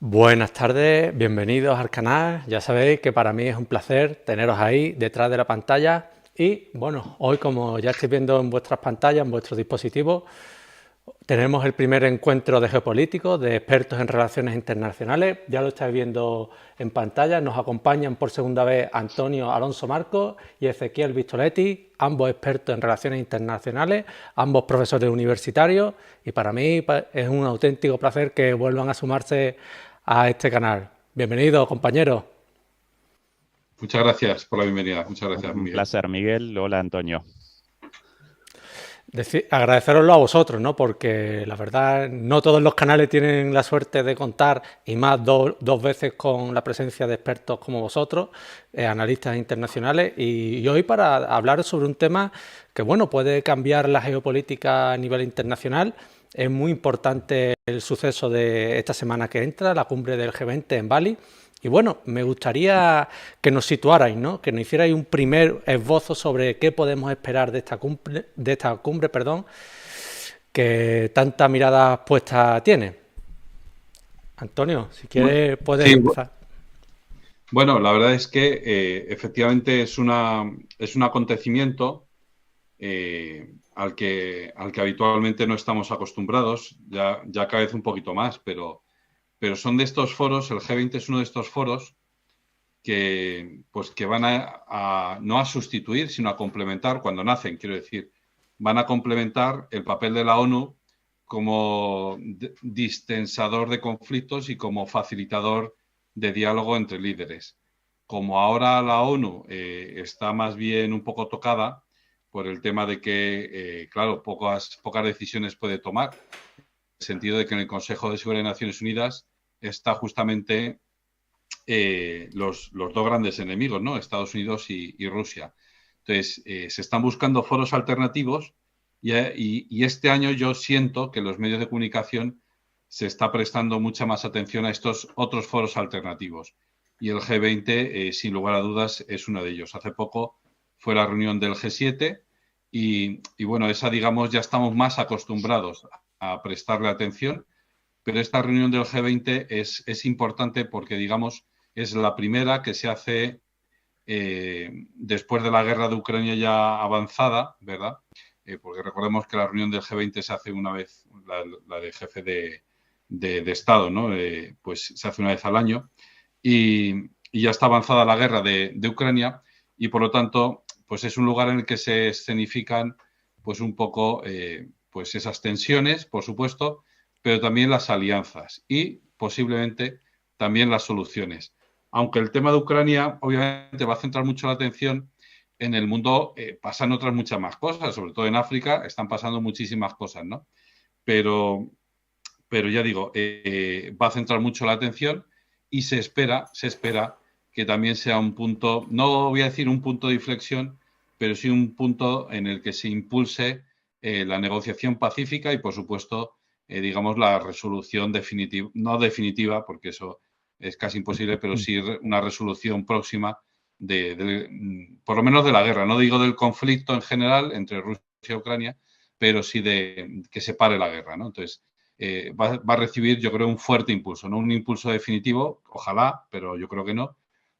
Buenas tardes, bienvenidos al canal. Ya sabéis que para mí es un placer teneros ahí detrás de la pantalla. Y bueno, hoy como ya estáis viendo en vuestras pantallas, en vuestros dispositivos, tenemos el primer encuentro de geopolíticos, de expertos en relaciones internacionales. Ya lo estáis viendo en pantalla. Nos acompañan por segunda vez Antonio Alonso Marcos y Ezequiel Vistoletti, ambos expertos en relaciones internacionales, ambos profesores universitarios. Y para mí es un auténtico placer que vuelvan a sumarse a este canal. Bienvenidos, compañeros. Muchas gracias por la bienvenida. Muchas gracias, Un Miguel. placer, Miguel. Hola, Antonio. Agradeceroslo a vosotros, ¿no? Porque la verdad, no todos los canales tienen la suerte de contar, y más dos veces con la presencia de expertos como vosotros, analistas internacionales, y hoy para hablar sobre un tema que, bueno, puede cambiar la geopolítica a nivel internacional. Es muy importante el suceso de esta semana que entra, la cumbre del G20 en Bali. Y bueno, me gustaría que nos situarais, ¿no? Que nos hicierais un primer esbozo sobre qué podemos esperar de esta cumbre, perdón, que tanta mirada puesta tiene. Antonio, si quieres puedes Sí, empezar. bueno, la verdad es que efectivamente es un acontecimiento al que habitualmente no estamos acostumbrados, ya cada vez un poquito más, pero son de estos foros, el G20 es uno de estos foros que van no a sustituir, sino a complementar cuando nacen, quiero decir, van a complementar el papel de la ONU como distensador de conflictos y como facilitador de diálogo entre líderes. Como ahora la ONU está más bien un poco tocada por el tema de que, claro, pocas decisiones puede tomar, en el sentido de que en el Consejo de Seguridad de Naciones Unidas está justamente los dos grandes enemigos, ¿no? Estados Unidos y Rusia. Entonces, se están buscando foros alternativos y este año yo siento que los medios de comunicación se está prestando mucha más atención a estos otros foros alternativos. Y el G20, sin lugar a dudas, es uno de ellos. Hace poco fue la reunión del G7 y bueno, esa, digamos, ya estamos más acostumbrados a prestarle atención, pero esta reunión del G20 es importante porque, digamos, es la primera que se hace después de la guerra de Ucrania ya avanzada, ¿verdad? Porque recordemos que la reunión del G20 se hace una vez, la de jefe de Estado, ¿no? Pues se hace una vez al año y ya está avanzada la guerra de Ucrania y por lo tanto, pues es un lugar en el que se escenifican pues un poco pues esas tensiones, por supuesto, pero también las alianzas y posiblemente también las soluciones. Aunque el tema de Ucrania obviamente va a centrar mucho la atención, en el mundo pasan otras muchas más cosas, sobre todo en África están pasando muchísimas cosas, ¿no? Pero, pero ya digo, va a centrar mucho la atención y se espera que también sea un punto, no voy a decir un punto de inflexión, pero sí un punto en el que se impulse la negociación pacífica y, por supuesto, digamos, la resolución definitiva, no definitiva, porque eso es casi imposible, pero sí una resolución próxima por lo menos de la guerra. No digo del conflicto en general entre Rusia y Ucrania, pero sí de que se pare la guerra, ¿no? Entonces, va a recibir, yo creo, un fuerte impulso, no un impulso definitivo, ojalá, pero yo creo que no,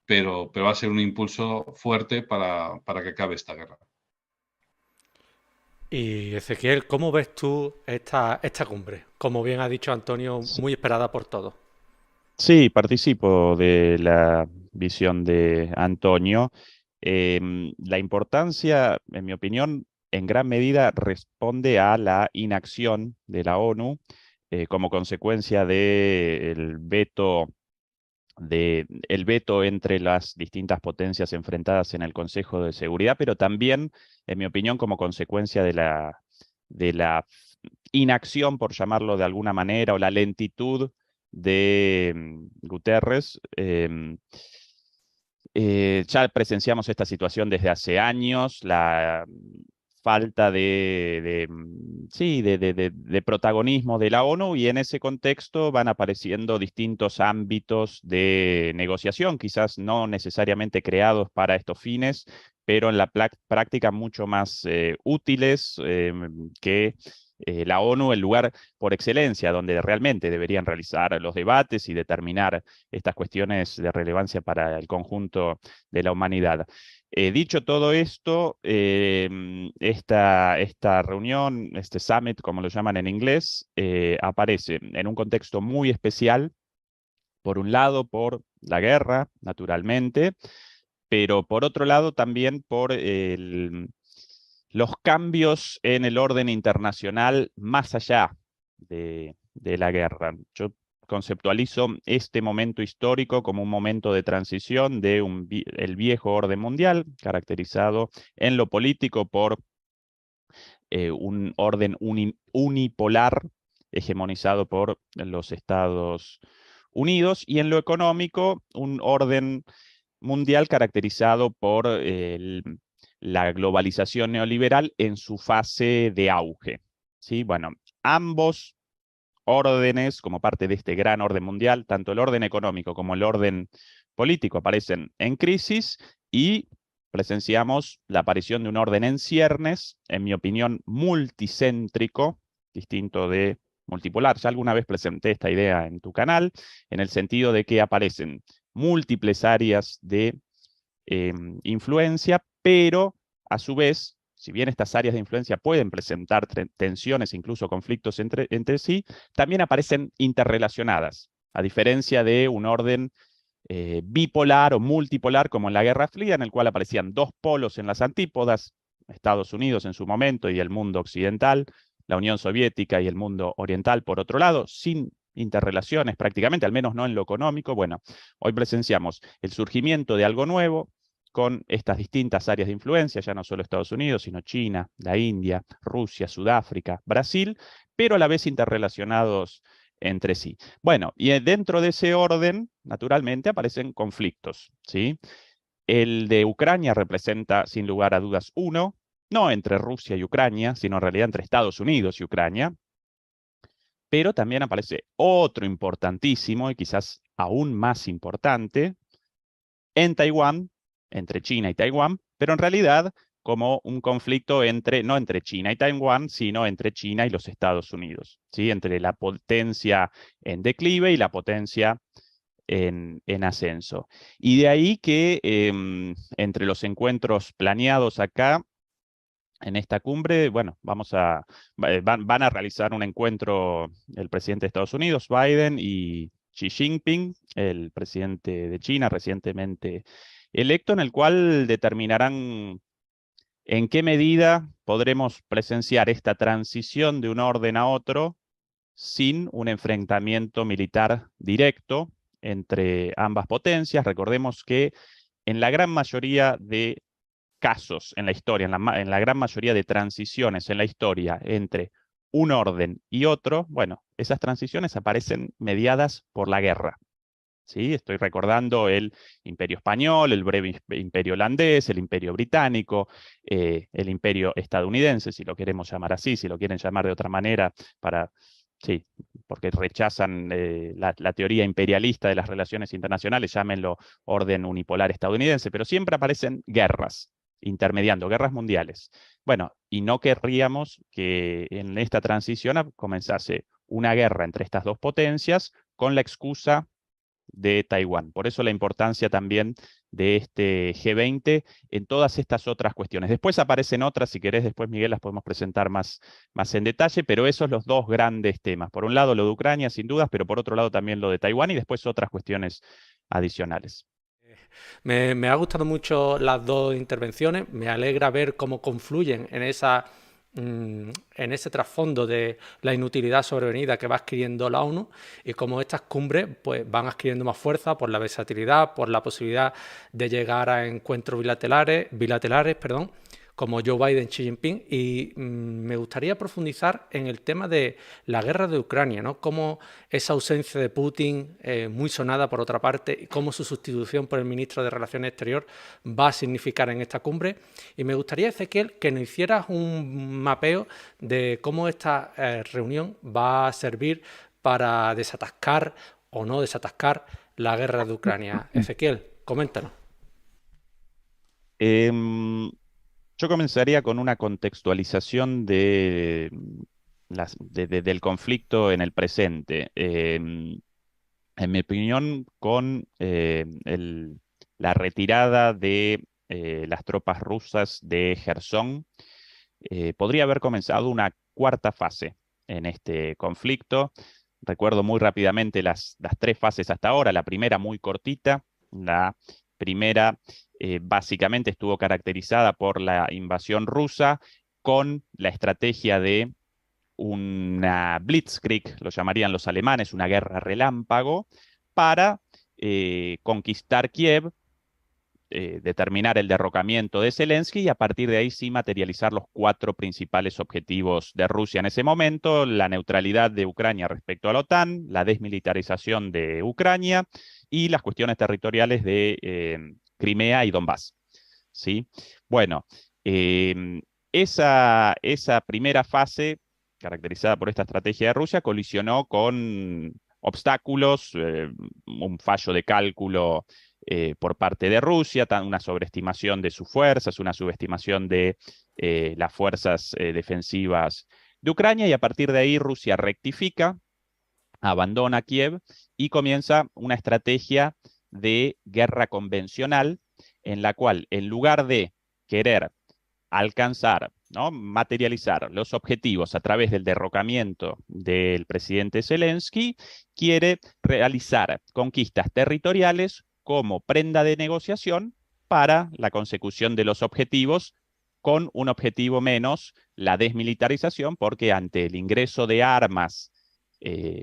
pero va a ser un impulso fuerte para que acabe esta guerra. Y Ezequiel, ¿cómo ves tú esta cumbre? Como bien ha dicho Antonio, Sí, muy esperada por todos. sí, participo de la visión de Antonio. La importancia, en mi opinión, en gran medida responde a la inacción de la ONU como consecuencia el veto entre las distintas potencias enfrentadas en el Consejo de Seguridad, pero también, en mi opinión, como consecuencia de la inacción, por llamarlo de alguna manera, o la lentitud de Guterres. Ya presenciamos esta situación desde hace años, la falta de protagonismo de la ONU, y en ese contexto van apareciendo distintos ámbitos de negociación, quizás no necesariamente creados para estos fines, pero en la práctica mucho más útiles que la ONU el lugar por excelencia donde realmente deberían realizar los debates y determinar estas cuestiones de relevancia para el conjunto de la humanidad. Dicho todo esto, esta reunión, este summit, como lo llaman en inglés, aparece en un contexto muy especial, por un lado por la guerra, naturalmente, pero por otro lado también por los cambios en el orden internacional más allá de la guerra. Yo conceptualizo este momento histórico como un momento de transición de el viejo orden mundial, caracterizado en lo político por un orden unipolar hegemonizado por los Estados Unidos, y en lo económico un orden mundial caracterizado por la globalización neoliberal en su fase de auge. ¿Sí? Bueno, ambos órdenes, como parte de este gran orden mundial, tanto el orden económico como el orden político aparecen en crisis, y presenciamos la aparición de un orden en ciernes, en mi opinión, multicéntrico, distinto de multipolar. Ya alguna vez presenté esta idea en tu canal, en el sentido de que aparecen múltiples áreas de influencia, pero a su vez, si bien estas áreas de influencia pueden presentar tensiones, incluso conflictos entre sí, también aparecen interrelacionadas, a diferencia de un orden bipolar o multipolar como en la Guerra Fría, en el cual aparecían dos polos en las antípodas, Estados Unidos en su momento y el mundo occidental, la Unión Soviética y el mundo oriental por otro lado, sin interrelaciones prácticamente, al menos no en lo económico. Bueno, hoy presenciamos el surgimiento de algo nuevo con estas distintas áreas de influencia, ya no solo Estados Unidos, sino China, la India, Rusia, Sudáfrica, Brasil, pero a la vez interrelacionados entre sí. Bueno, y dentro de ese orden, naturalmente, aparecen conflictos, ¿sí? El de Ucrania representa, sin lugar a dudas, uno, no entre Rusia y Ucrania, sino en realidad entre Estados Unidos y Ucrania, pero también aparece otro importantísimo y quizás aún más importante en Taiwán, entre China y Taiwán, pero en realidad como un conflicto no entre China y Taiwán, sino entre China y los Estados Unidos, ¿sí? Entre la potencia en declive y la potencia en ascenso. Y de ahí que entre los encuentros planeados acá, en esta cumbre, bueno, van a realizar un encuentro el presidente de Estados Unidos, Biden, y Xi Jinping, el presidente de China, recientemente electo, en el cual determinarán en qué medida podremos presenciar esta transición de un orden a otro sin un enfrentamiento militar directo entre ambas potencias. Recordemos que en la gran mayoría de casos en la historia, en la gran mayoría de transiciones en la historia entre un orden y otro, bueno, esas transiciones aparecen mediadas por la guerra. ¿Sí? Estoy recordando el Imperio Español, el breve Imperio Holandés, el Imperio Británico, el Imperio Estadounidense, si lo queremos llamar así, si lo quieren llamar de otra manera, sí, porque rechazan la teoría imperialista de las relaciones internacionales, llámenlo orden unipolar estadounidense, pero siempre aparecen guerras, intermediando, guerras mundiales. Bueno, y no querríamos que en esta transición comenzase una guerra entre estas dos potencias con la excusa de Taiwán. Por eso la importancia también de este G20 en todas estas otras cuestiones. Después aparecen otras, si querés, después Miguel las podemos presentar más en detalle, pero esos son los dos grandes temas. Por un lado lo de Ucrania, sin dudas, pero por otro lado también lo de Taiwán y después otras cuestiones adicionales. Me ha gustado mucho las dos intervenciones, me alegra ver cómo confluyen en ese trasfondo de la inutilidad sobrevenida que va adquiriendo la ONU y cómo estas cumbres pues, van adquiriendo más fuerza por la versatilidad, por la posibilidad de llegar a encuentros bilaterales, como Joe Biden, Xi Jinping, y me gustaría profundizar en el tema de la guerra de Ucrania, ¿no? Cómo esa ausencia de Putin, muy sonada por otra parte, y cómo su sustitución por el ministro de Relaciones Exteriores va a significar en esta cumbre. Y me gustaría, Ezequiel, que nos hicieras un mapeo de cómo esta reunión va a servir para desatascar o no desatascar la guerra de Ucrania. Ezequiel, coméntanos. Yo comenzaría con una contextualización de del conflicto en el presente. En mi opinión, con la retirada de las tropas rusas de Jersón, podría haber comenzado una cuarta fase en este conflicto. Recuerdo muy rápidamente las tres fases hasta ahora. La primera muy cortita. La primera básicamente estuvo caracterizada por la invasión rusa con la estrategia de una Blitzkrieg, lo llamarían los alemanes, una guerra relámpago, para conquistar Kiev, determinar el derrocamiento de Zelensky y a partir de ahí sí materializar los 4 principales objetivos de Rusia en ese momento: la neutralidad de Ucrania respecto a la OTAN, la desmilitarización de Ucrania y las cuestiones territoriales de Crimea y Donbass. ¿Sí? Bueno, esa primera fase, caracterizada por esta estrategia de Rusia, colisionó con obstáculos, un fallo de cálculo por parte de Rusia, una sobreestimación de sus fuerzas, una subestimación de las fuerzas defensivas de Ucrania, y a partir de ahí Rusia rectifica, abandona Kiev y comienza una estrategia de guerra convencional en la cual, en lugar de querer alcanzar, ¿no?, materializar los objetivos a través del derrocamiento del presidente Zelensky, quiere realizar conquistas territoriales como prenda de negociación para la consecución de los objetivos, con un objetivo menos, la desmilitarización, porque ante el ingreso de armas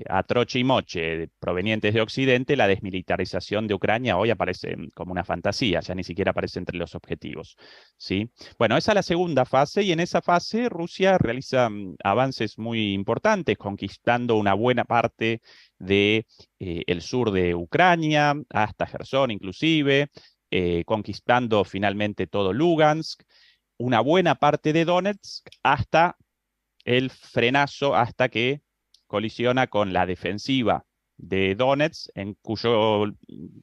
a troche y moche provenientes de Occidente, la desmilitarización de Ucrania hoy aparece como una fantasía, ya ni siquiera aparece entre los objetivos, ¿sí? Bueno, esa es la segunda fase, y en esa fase Rusia realiza avances muy importantes, conquistando una buena parte de el sur de Ucrania, hasta Jersón inclusive, conquistando finalmente todo Lugansk, una buena parte de Donetsk, hasta el frenazo, hasta que colisiona con la defensiva de Donetsk, en cuyo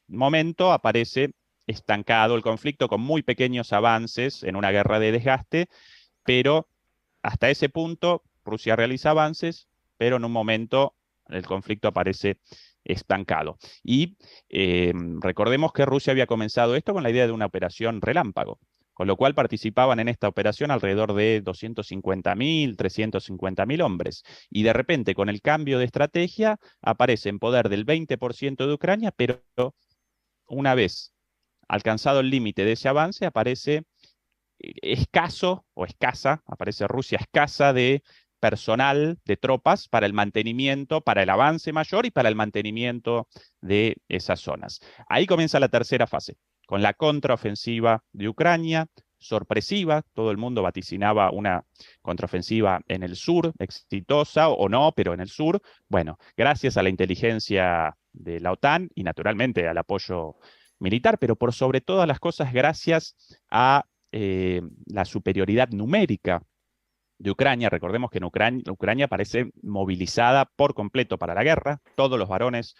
momento aparece estancado el conflicto con muy pequeños avances en una guerra de desgaste, pero hasta ese punto Rusia realiza avances, pero en un momento el conflicto aparece estancado. Y recordemos que Rusia había comenzado esto con la idea de una operación relámpago, con lo cual participaban en esta operación alrededor de 250.000, 350.000 hombres. Y de repente, con el cambio de estrategia, aparece en poder del 20% de Ucrania, pero una vez alcanzado el límite de ese avance, aparece escaso o escasa, aparece Rusia escasa de personal, de tropas para el mantenimiento, para el avance mayor y para el mantenimiento de esas zonas. Ahí comienza la tercera fase, con la contraofensiva de Ucrania, sorpresiva. Todo el mundo vaticinaba una contraofensiva en el sur, exitosa o no, pero en el sur. Bueno, gracias a la inteligencia de la OTAN y naturalmente al apoyo militar, pero por sobre todas las cosas gracias a la superioridad numérica de Ucrania. Recordemos que en Ucrania parece movilizada por completo para la guerra. Todos los varones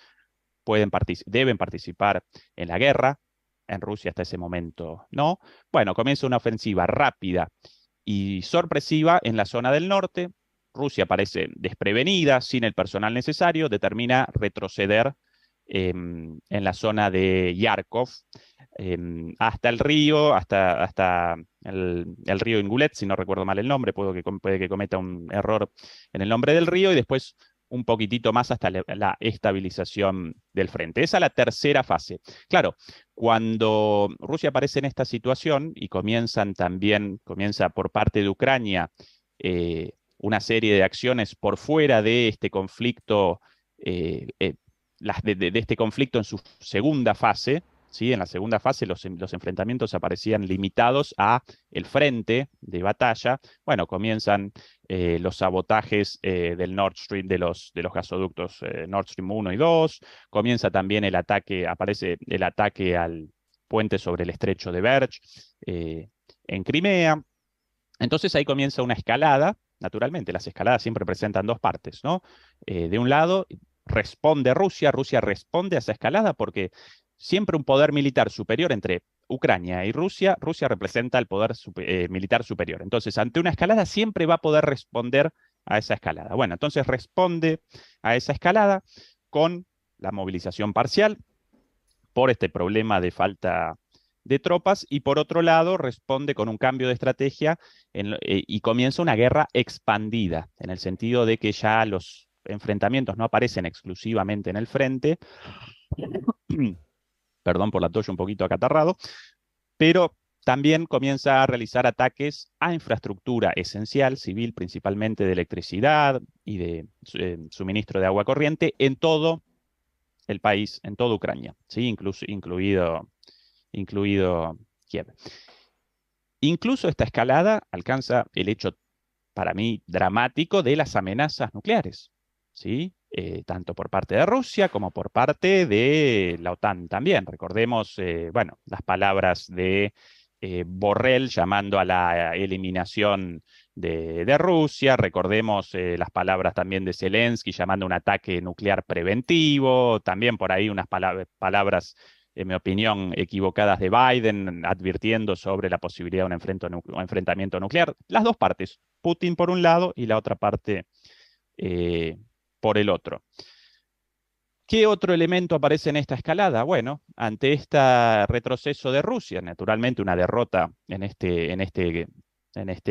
deben participar en la guerra. En Rusia hasta ese momento no. Bueno, comienza una ofensiva rápida y sorpresiva en la zona del norte. Rusia parece desprevenida, sin el personal necesario, determina retroceder en la zona de Yarkov, hasta el río, hasta el río Ingulet, si no recuerdo mal el nombre, puede que cometa un error en el nombre del río, y después un poquitito más hasta la estabilización del frente. Esa es la tercera fase. Claro, cuando Rusia aparece en esta situación y comienza por parte de Ucrania una serie de acciones por fuera de este conflicto, de este conflicto en su segunda fase, ¿sí? En la segunda fase los enfrentamientos aparecían limitados a el frente de batalla. Bueno, comienzan los sabotajes del Nord Stream, de los gasoductos Nord Stream 1 y 2. Comienza también aparece el ataque al puente sobre el estrecho de Kerch en Crimea. Entonces ahí comienza una escalada. Naturalmente, las escaladas siempre presentan dos partes, ¿no? De un lado, responde Rusia responde a esa escalada porque siempre un poder militar superior entre Ucrania y Rusia representa el poder militar superior. Entonces, ante una escalada siempre va a poder responder a esa escalada. Bueno, entonces responde a esa escalada con la movilización parcial por este problema de falta de tropas, y por otro lado responde con un cambio de estrategia y comienza una guerra expandida, en el sentido de que ya los enfrentamientos no aparecen exclusivamente en el frente, perdón por la tos, un poquito acatarrado, pero también comienza a realizar ataques a infraestructura esencial, civil, principalmente de electricidad y de suministro de agua corriente en todo el país, en toda Ucrania, ¿sí? Incluido Kiev. Incluso esta escalada alcanza el hecho, para mí, dramático de las amenazas nucleares, ¿sí? Tanto por parte de Rusia como por parte de la OTAN también. Recordemos, bueno, las palabras de Borrell llamando a la eliminación de Rusia. Recordemos las palabras también de Zelensky llamando a un ataque nuclear preventivo. También por ahí unas palabras, en mi opinión, equivocadas de Biden, advirtiendo sobre la posibilidad de un enfrentamiento nuclear. Las dos partes, Putin por un lado y la otra parte por el otro. ¿Qué otro elemento aparece en esta escalada? Bueno, ante este retroceso de Rusia, naturalmente una derrota en este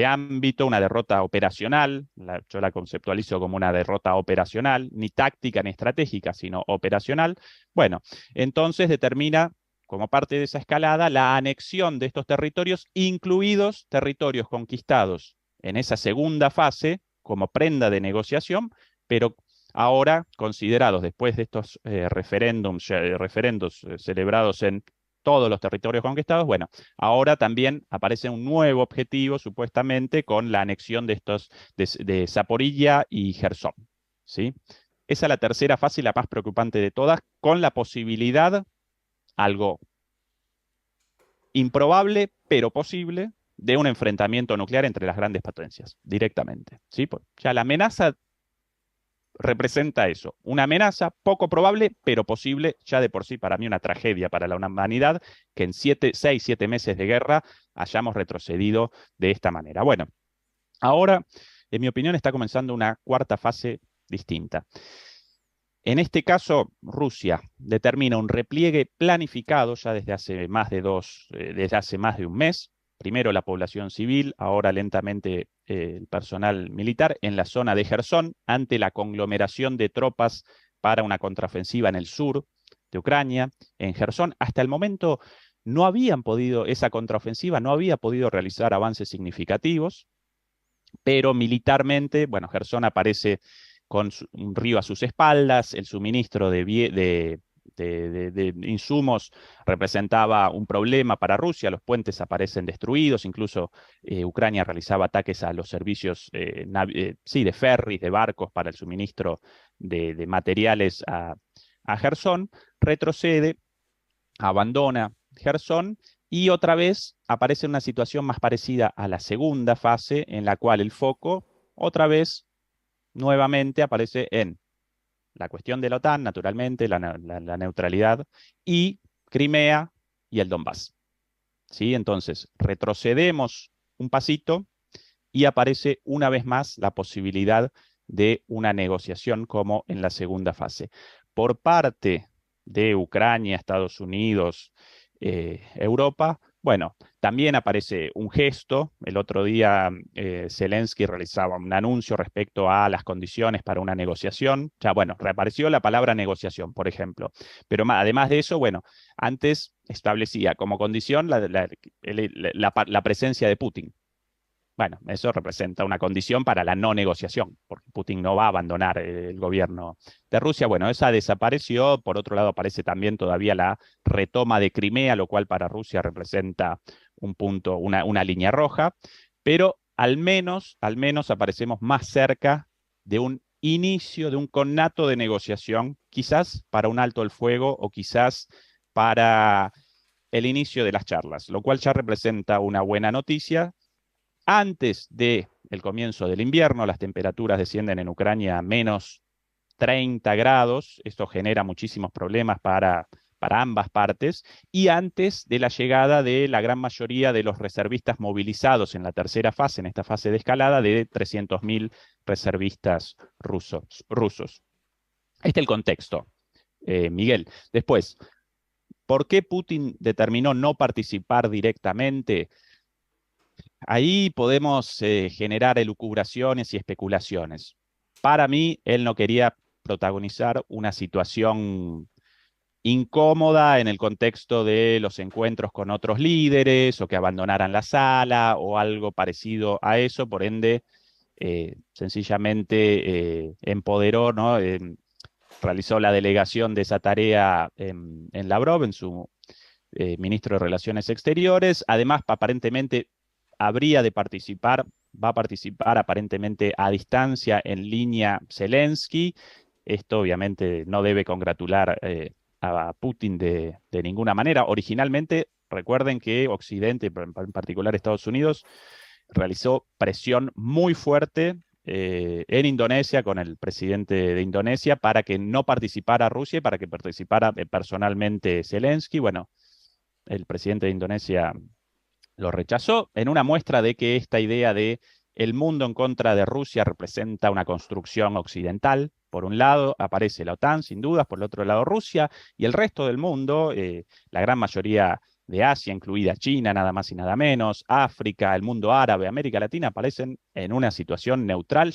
ámbito, una derrota operacional, yo la conceptualizo como una derrota operacional, ni táctica ni estratégica, sino operacional. Bueno, entonces determina como parte de esa escalada la anexión de estos territorios, incluidos territorios conquistados en esa segunda fase como prenda de negociación, pero ahora considerados después de estos referendos celebrados en todos los territorios conquistados, bueno, ahora también aparece un nuevo objetivo, supuestamente, con la anexión de estos de Zaporilla y Jersón, ¿sí? Esa es la tercera fase y la más preocupante de todas, con la posibilidad, algo improbable, pero posible, de un enfrentamiento nuclear entre las grandes potencias, directamente, ¿sí? Ya la amenaza representa eso, una amenaza poco probable, pero posible, ya de por sí para mí una tragedia para la humanidad, que en 6, 7 meses de guerra hayamos retrocedido de esta manera. Bueno, ahora, en mi opinión, está comenzando una cuarta fase distinta. En este caso, Rusia determina un repliegue planificado ya desde hace más de un mes. Primero la población civil, ahora lentamente el personal militar en la zona de Jersón, ante la conglomeración de tropas para una contraofensiva en el sur de Ucrania. En Jersón, hasta el momento, esa contraofensiva no había podido realizar avances significativos, pero militarmente, bueno, Jersón aparece con un río a sus espaldas, el suministro de insumos representaba un problema para Rusia, los puentes aparecen destruidos, incluso Ucrania realizaba ataques a los servicios de ferries, de barcos para el suministro de materiales a Jersón, retrocede, abandona Jersón y otra vez aparece una situación más parecida a la segunda fase, en la cual el foco otra vez nuevamente aparece en la cuestión de la OTAN, naturalmente, la neutralidad, y Crimea y el Donbass, ¿sí? Entonces, retrocedemos un pasito y aparece una vez más la posibilidad de una negociación como en la segunda fase. Por parte de Ucrania, Estados Unidos, Europa, bueno, también aparece un gesto. El otro día Zelensky realizaba un anuncio respecto a las condiciones para una negociación. Ya, bueno, reapareció la palabra negociación, por ejemplo. Pero además de eso, bueno, antes establecía como condición la presencia de Putin. Bueno, eso representa una condición para la no negociación, porque Putin no va a abandonar el gobierno de Rusia. Bueno, esa desapareció. Por otro lado, aparece también todavía la retoma de Crimea, lo cual para Rusia representa un punto, una línea roja. Pero al menos aparecemos más cerca de un inicio, de un conato de negociación, quizás para un alto el fuego o quizás para el inicio de las charlas, lo cual ya representa una buena noticia. Antes del comienzo del invierno, las temperaturas descienden en Ucrania a menos 30 grados. Esto genera muchísimos problemas para para ambas partes, y antes de la llegada de la gran mayoría de los reservistas movilizados en la tercera fase, en esta fase de escalada, de 300.000 reservistas rusos. Este es el contexto, Miguel. Después, ¿por qué Putin determinó no participar directamente? Ahí podemos generar elucubraciones y especulaciones. Para mí, él no quería protagonizar una situación incómoda en el contexto de los encuentros con otros líderes, o que abandonaran la sala, o algo parecido a eso. Por ende, sencillamente empoderó, ¿no? Realizó la delegación de esa tarea en Lavrov, en su ministro de Relaciones Exteriores. Además, aparentemente habría de participar, va a participar aparentemente a distancia en línea Zelensky. Esto obviamente no debe congratular a Putin de ninguna manera. Originalmente, recuerden que Occidente, en particular Estados Unidos, realizó presión muy fuerte en Indonesia, con el presidente de Indonesia, para que no participara Rusia y para que participara personalmente Zelensky. Bueno, el presidente de Indonesia lo rechazó, en una muestra de que esta idea de el mundo en contra de Rusia representa una construcción occidental. Por un lado aparece la OTAN, sin dudas, por el otro lado Rusia, y el resto del mundo, la gran mayoría de Asia, incluida China, nada más y nada menos, África, el mundo árabe, América Latina, aparecen en una situación neutral,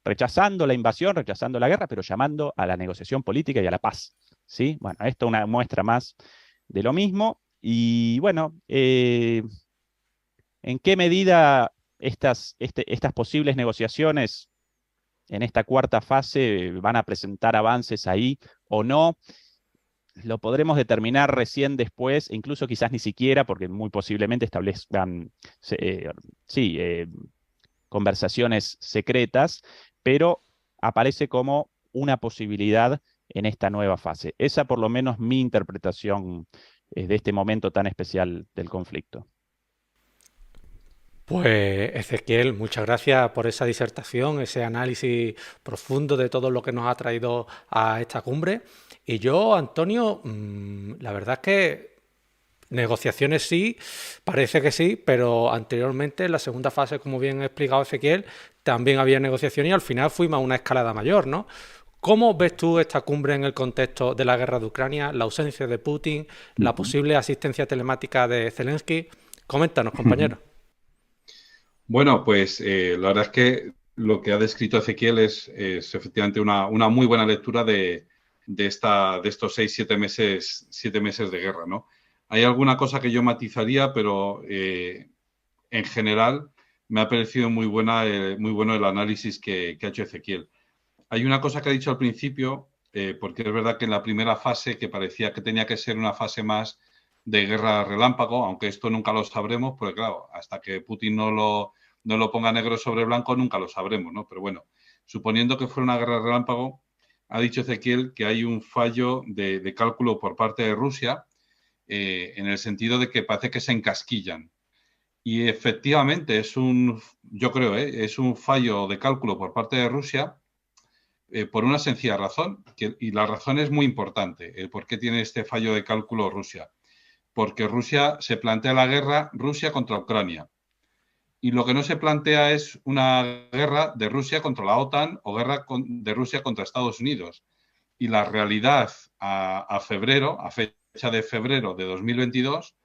rechazando la invasión, rechazando la guerra, pero llamando a la negociación política y a la paz, ¿sí? Bueno, esto es una muestra más de lo mismo. Y bueno, ¿en qué medida estas posibles negociaciones en esta cuarta fase van a presentar avances ahí o no? Lo podremos determinar recién después, e incluso quizás ni siquiera, porque muy posiblemente establezcan conversaciones secretas, pero aparece como una posibilidad en esta nueva fase. Esa por lo menos mi interpretación de este momento tan especial del conflicto. Pues Ezequiel, muchas gracias por esa disertación, ese análisis profundo de todo lo que nos ha traído a esta cumbre. Y yo, Antonio, la verdad es que negociaciones sí, parece que sí, pero anteriormente en la segunda fase, como bien ha explicado Ezequiel, también había negociaciones y al final fuimos a una escalada mayor, ¿no? ¿Cómo ves tú esta cumbre en el contexto de la guerra de Ucrania, la ausencia de Putin, la posible asistencia telemática de Zelensky? Coméntanos, compañero. Bueno, pues la verdad es que lo que ha descrito Ezequiel es efectivamente una muy buena lectura de estos 6-7 meses de guerra, ¿no? Hay alguna cosa que yo matizaría, pero en general me ha parecido muy bueno el análisis que ha hecho Ezequiel. Hay una cosa que ha dicho al principio, porque es verdad que en la primera fase, que parecía que tenía que ser una fase más de guerra relámpago, aunque esto nunca lo sabremos, porque claro, hasta que Putin no lo ponga negro sobre blanco, nunca lo sabremos, ¿no? Pero bueno, suponiendo que fuera una guerra relámpago, ha dicho Ezequiel que hay un fallo de cálculo por parte de Rusia, en el sentido de que parece que se encasquillan. Y efectivamente yo creo, es un fallo de cálculo por parte de Rusia, por una sencilla razón, y la razón es muy importante, el por qué tiene este fallo de cálculo Rusia. Porque Rusia se plantea la guerra Rusia contra Ucrania. Y lo que no se plantea es una guerra de Rusia contra la OTAN o guerra de Rusia contra Estados Unidos. Y la realidad a fecha de febrero de 2022,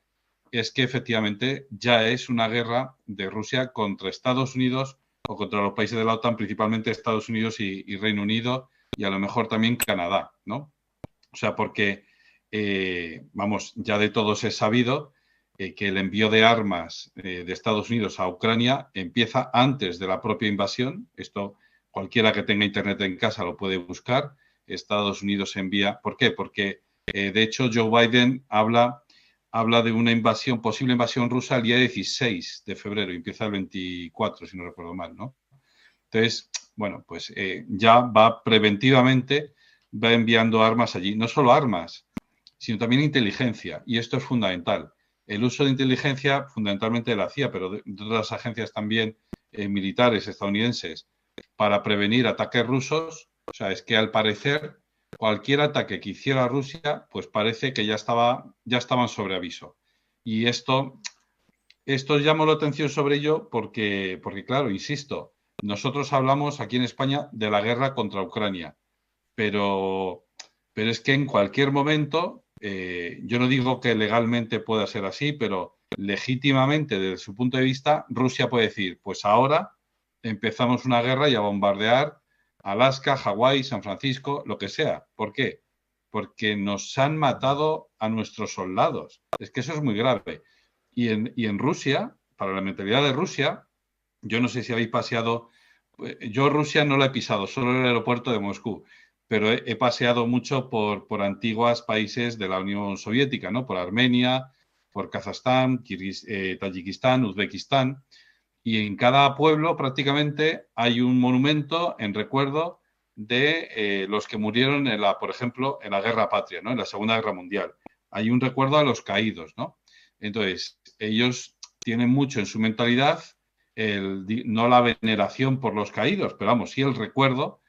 es que efectivamente ya es una guerra de Rusia contra Estados Unidos o contra los países de la OTAN, principalmente Estados Unidos y Reino Unido, y a lo mejor también Canadá, ¿no? O sea, porque, ya de todos es sabido que el envío de armas de Estados Unidos a Ucrania empieza antes de la propia invasión. Esto cualquiera que tenga internet en casa lo puede buscar. Estados Unidos envía... ¿Por qué? Porque, de hecho, Joe Biden habla de una posible invasión rusa el día 16 de febrero, y empieza el 24, si no recuerdo mal, ¿no? Entonces, bueno, pues ya preventivamente va enviando armas allí. No solo armas, sino también inteligencia, y esto es fundamental. El uso de inteligencia, fundamentalmente de la CIA, pero de otras agencias también militares estadounidenses, para prevenir ataques rusos. O sea, es que al parecer cualquier ataque que hiciera Rusia, pues parece que ya estaban sobre aviso. Y esto llamo la atención sobre ello porque, claro, insisto, nosotros hablamos aquí en España de la guerra contra Ucrania, pero es que en cualquier momento, yo no digo que legalmente pueda ser así, pero legítimamente, desde su punto de vista, Rusia puede decir, pues ahora empezamos una guerra y a bombardear Alaska, Hawái, San Francisco, lo que sea. ¿Por qué? Porque nos han matado a nuestros soldados. Es que eso es muy grave. Y en Rusia, para la mentalidad de Rusia, yo no sé si habéis paseado, yo Rusia no la he pisado, solo el aeropuerto de Moscú, pero he paseado mucho por antiguos países de la Unión Soviética, ¿no? Por Armenia, por Kazajstán, Tayikistán, Uzbekistán, y en cada pueblo prácticamente hay un monumento en recuerdo de los que murieron por ejemplo, en la Guerra Patria, ¿no? En la Segunda Guerra Mundial. Hay un recuerdo a los caídos, ¿no? Entonces, ellos tienen mucho en su mentalidad no la veneración por los caídos, pero vamos, sí el recuerdo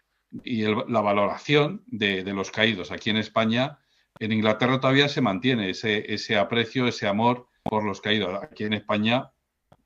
y la valoración de los caídos. Aquí en España, en Inglaterra todavía se mantiene ese aprecio, ese amor por los caídos. Aquí en España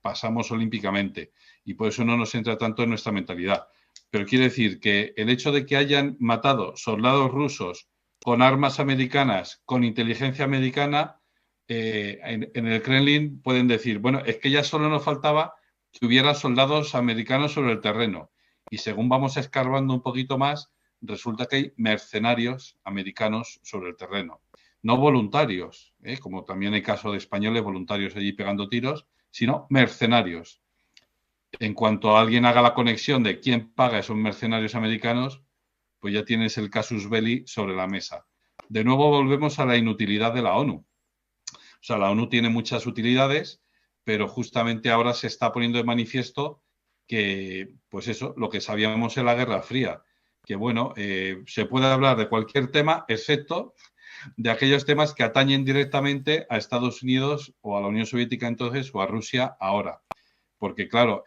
pasamos olímpicamente y por eso no nos entra tanto en nuestra mentalidad. Pero quiere decir que el hecho de que hayan matado soldados rusos con armas americanas, con inteligencia americana, en el Kremlin pueden decir, bueno, es que ya solo nos faltaba que hubiera soldados americanos sobre el terreno. Y según vamos escarbando un poquito más, resulta que hay mercenarios americanos sobre el terreno. No voluntarios, como también hay caso de españoles voluntarios allí pegando tiros, sino mercenarios. En cuanto alguien haga la conexión de quién paga esos mercenarios americanos, pues ya tienes el casus belli sobre la mesa. De nuevo volvemos a la inutilidad de la ONU. O sea, la ONU tiene muchas utilidades, pero justamente ahora se está poniendo de manifiesto que, pues eso, lo que sabíamos en la Guerra Fría, que bueno, se puede hablar de cualquier tema, excepto de aquellos temas que atañen directamente a Estados Unidos o a la Unión Soviética entonces o a Rusia ahora. Porque claro,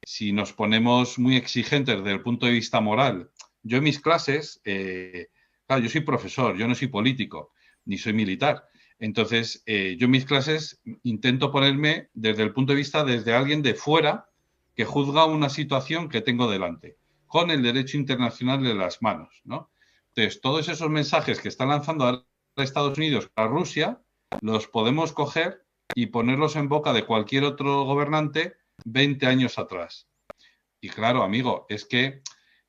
si nos ponemos muy exigentes desde el punto de vista moral, yo en mis clases, claro, yo soy profesor, yo no soy político, ni soy militar. Entonces, yo en mis clases intento ponerme desde el punto de vista desde alguien de fuera que juzga una situación que tengo delante, con el derecho internacional en las manos, ¿no? Entonces, todos esos mensajes que están lanzando ahora Estados Unidos a Rusia, los podemos coger y ponerlos en boca de cualquier otro gobernante 20 años atrás. Y claro, amigo, es que,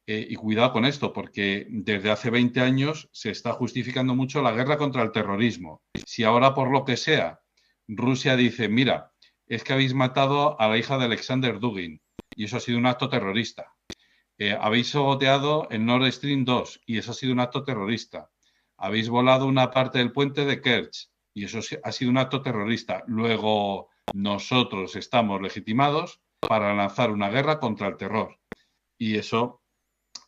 y cuidado con esto, porque desde hace 20 años se está justificando mucho la guerra contra el terrorismo. Si ahora, por lo que sea, Rusia dice, mira, es que habéis matado a la hija de Alexander Dugin y eso ha sido un acto terrorista. Habéis saboteado el Nord Stream 2 y eso ha sido un acto terrorista. Habéis volado una parte del puente de Kerch y eso ha sido un acto terrorista. Luego nosotros estamos legitimados para lanzar una guerra contra el terror. Y eso,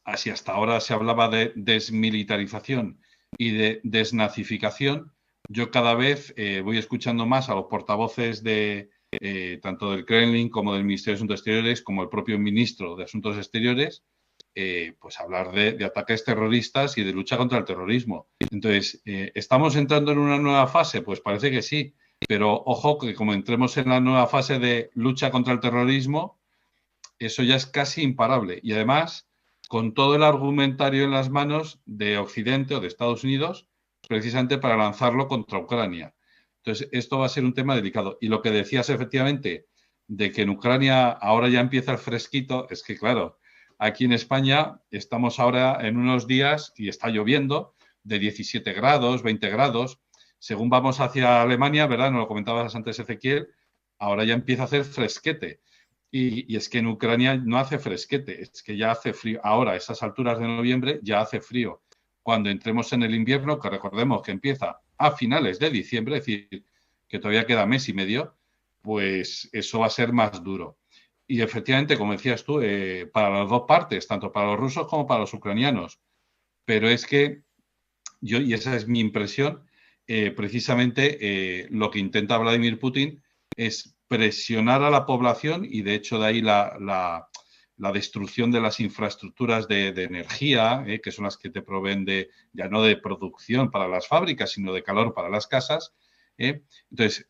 así hasta ahora se hablaba de desmilitarización y de desnazificación, yo cada vez voy escuchando más a los portavoces de tanto del Kremlin como del Ministerio de Asuntos Exteriores, como el propio ministro de Asuntos Exteriores, pues hablar de ataques terroristas y de lucha contra el terrorismo. Entonces, ¿estamos entrando en una nueva fase? Pues parece que sí, pero ojo que como entremos en la nueva fase de lucha contra el terrorismo, eso ya es casi imparable. Y además, con todo el argumentario en las manos de Occidente o de Estados Unidos, precisamente para lanzarlo contra Ucrania. Entonces, esto va a ser un tema delicado. Y lo que decías efectivamente, de que en Ucrania ahora ya empieza el fresquito, es que claro, aquí en España estamos ahora en unos días y está lloviendo de 17 grados, 20 grados. Según vamos hacia Alemania, ¿verdad? Nos lo comentabas antes, Ezequiel, ahora ya empieza a hacer fresquete. Y es que en Ucrania no hace fresquete, es que ya hace frío. Ahora, a esas alturas de noviembre, ya hace frío. Cuando entremos en el invierno, que recordemos que empieza a finales de diciembre, es decir, que todavía queda mes y medio, pues eso va a ser más duro. Y efectivamente, como decías tú, para las dos partes, tanto para los rusos como para los ucranianos. Pero es que yo, y esa es mi impresión, precisamente lo que intenta Vladimir Putin es presionar a la población y de hecho de ahí la destrucción de las infraestructuras de energía, que son las que te proveen ya no de producción para las fábricas, sino de calor para las casas. Entonces,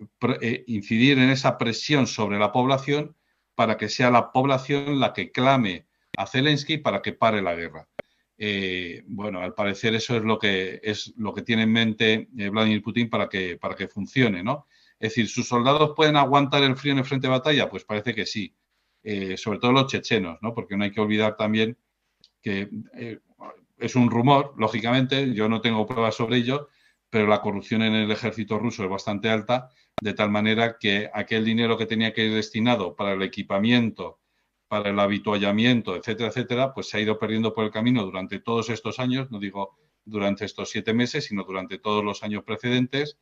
incidir en esa presión sobre la población para que sea la población la que clame a Zelensky para que pare la guerra. Bueno, al parecer eso es lo que tiene en mente Vladimir Putin para que funcione, ¿no? Es decir, ¿sus soldados pueden aguantar el frío en el frente de batalla? Pues parece que sí. Sobre todo los chechenos, ¿no? Porque no hay que olvidar también que es un rumor, lógicamente, yo no tengo pruebas sobre ello, pero la corrupción en el ejército ruso es bastante alta, de tal manera que aquel dinero que tenía que ir destinado para el equipamiento, para el habituallamiento, etcétera, etcétera, pues se ha ido perdiendo por el camino durante todos estos años, no digo durante estos 7 meses, sino durante todos los años precedentes,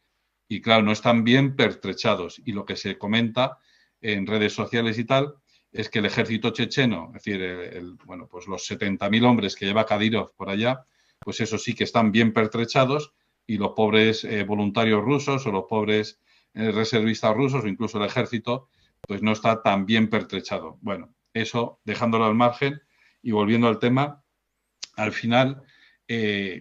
y claro, no están bien pertrechados. Y lo que se comenta en redes sociales y tal es que el ejército checheno, es decir, bueno, pues los 70.000 hombres que lleva Kadyrov por allá, pues eso sí que están bien pertrechados, y los pobres voluntarios rusos o los pobres reservistas rusos o incluso el ejército, pues no está tan bien pertrechado. Bueno, eso dejándolo al margen y volviendo al tema, al final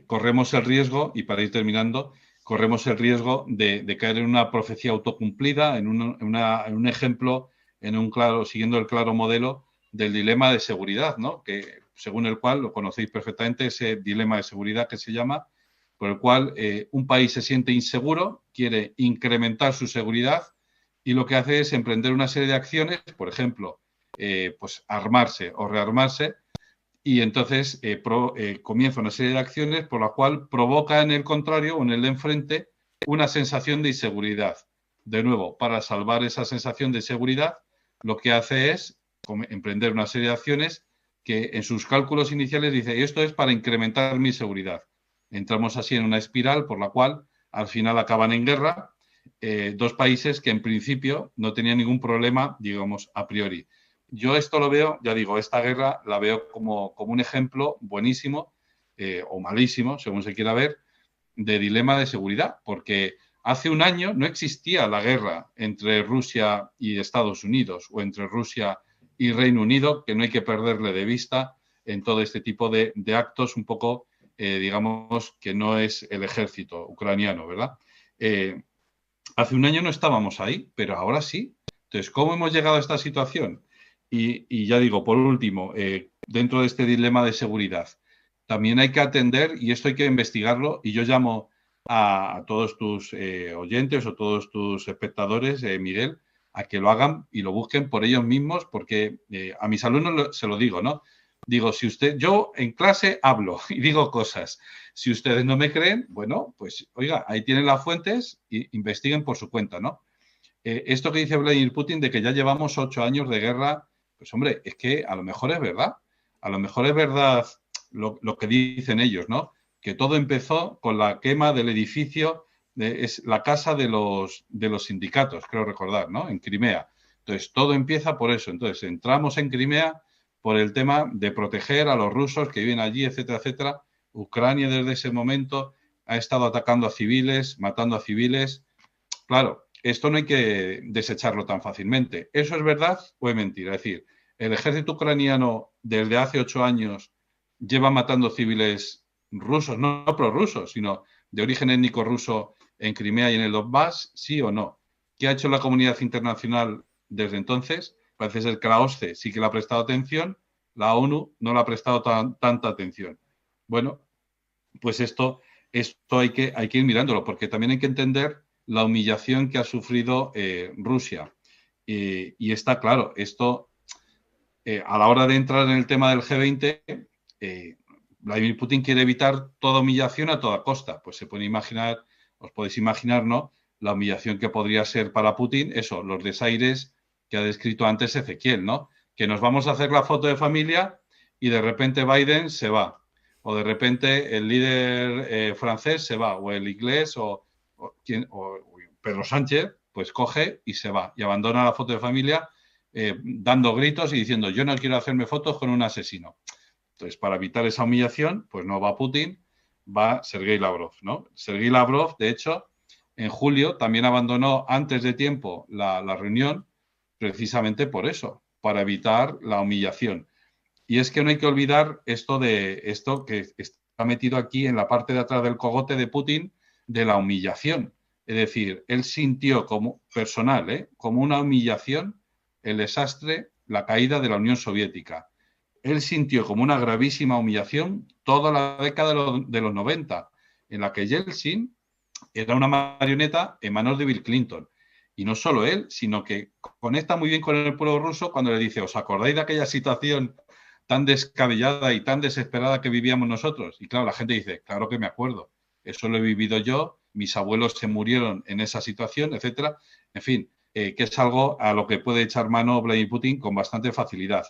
corremos el riesgo, y para ir terminando, corremos el riesgo de caer en una profecía autocumplida, en un ejemplo, siguiendo el claro modelo del dilema de seguridad, ¿no? Que según el cual, lo conocéis perfectamente, ese dilema de seguridad que se llama, por el cual un país se siente inseguro, quiere incrementar su seguridad y lo que hace es emprender una serie de acciones, por ejemplo, pues armarse o rearmarse, y entonces comienza una serie de acciones por la cual provoca en el contrario o en el de enfrente una sensación de inseguridad. De nuevo, para salvar esa sensación de seguridad, lo que hace es emprender una serie de acciones que en sus cálculos iniciales dice, esto es para incrementar mi seguridad. Entramos así en una espiral por la cual al final acaban en guerra dos países que en principio no tenían ningún problema, digamos, a priori. Yo esto lo veo, ya digo, esta guerra la veo como un ejemplo buenísimo o malísimo, según se quiera ver, de dilema de seguridad, porque hace un año no existía la guerra entre Rusia y Estados Unidos o entre Rusia y Reino Unido, que no hay que perderle de vista en todo este tipo de actos un poco, digamos, que no es el ejército ucraniano, ¿verdad? Hace un año no estábamos ahí, pero ahora sí. Entonces, ¿cómo hemos llegado a esta situación? Y ya digo, por último, dentro de este dilema de seguridad, también hay que atender, y esto hay que investigarlo, y yo llamo a todos tus oyentes o todos tus espectadores, Miguel, a que lo hagan y lo busquen por ellos mismos, porque a mis alumnos se lo digo, ¿no? Digo, yo en clase hablo y digo cosas. Si ustedes no me creen, bueno, pues oiga, ahí tienen las fuentes y investiguen por su cuenta, ¿no? Esto que dice Vladimir Putin de que ya llevamos 8 años de guerra, pues hombre, es que a lo mejor es verdad. A lo mejor es verdad lo que dicen ellos, ¿no? Que todo empezó con la quema del edificio, es la casa de los sindicatos, creo recordar, ¿no? En Crimea. Entonces, todo empieza por eso. Entonces, entramos en Crimea por el tema de proteger a los rusos que viven allí, etcétera, etcétera. Ucrania desde ese momento ha estado atacando a civiles, matando a civiles. Claro, esto no hay que desecharlo tan fácilmente. ¿Eso es verdad o es mentira? Es decir, el ejército ucraniano desde hace 8 años lleva matando civiles rusos, no prorrusos, sino de origen étnico ruso en Crimea y en el Donbass, ¿sí o no? ¿Qué ha hecho la comunidad internacional desde entonces? Parece ser que la OSCE sí que le ha prestado atención, la ONU no le ha prestado tanta atención. Bueno, pues esto hay que ir mirándolo, porque también hay que entender la humillación que ha sufrido Rusia. Y está claro, esto a la hora de entrar en el tema del G20, Vladimir Putin quiere evitar toda humillación a toda costa. Pues se puede imaginar, os podéis imaginar, ¿no? La humillación que podría ser para Putin, eso, los desaires que ha descrito antes Ezequiel, ¿no? Que nos vamos a hacer la foto de familia y de repente Biden se va. O de repente el líder francés se va, o el inglés, o Pedro Sánchez, pues coge y se va y abandona la foto de familia dando gritos y diciendo yo no quiero hacerme fotos con un asesino. Entonces, para evitar esa humillación, pues no va Putin, va Sergei Lavrov, ¿no? Sergei Lavrov, de hecho, en julio también abandonó antes de tiempo la reunión precisamente por eso, para evitar la humillación. Y es que no hay que olvidar esto que está metido aquí en la parte de atrás del cogote de Putin, de la humillación. Es decir, él sintió como personal, como una humillación el desastre, la caída de la Unión Soviética. Él sintió como una gravísima humillación toda la década de los 90, en la que Yeltsin era una marioneta en manos de Bill Clinton. Y no solo él, sino que conecta muy bien con el pueblo ruso cuando le dice, ¿os acordáis de aquella situación tan descabellada y tan desesperada que vivíamos nosotros? Y claro, la gente dice, claro que me acuerdo, eso lo he vivido yo, mis abuelos se murieron en esa situación, etcétera. En fin, que es algo a lo que puede echar mano Vladimir Putin con bastante facilidad.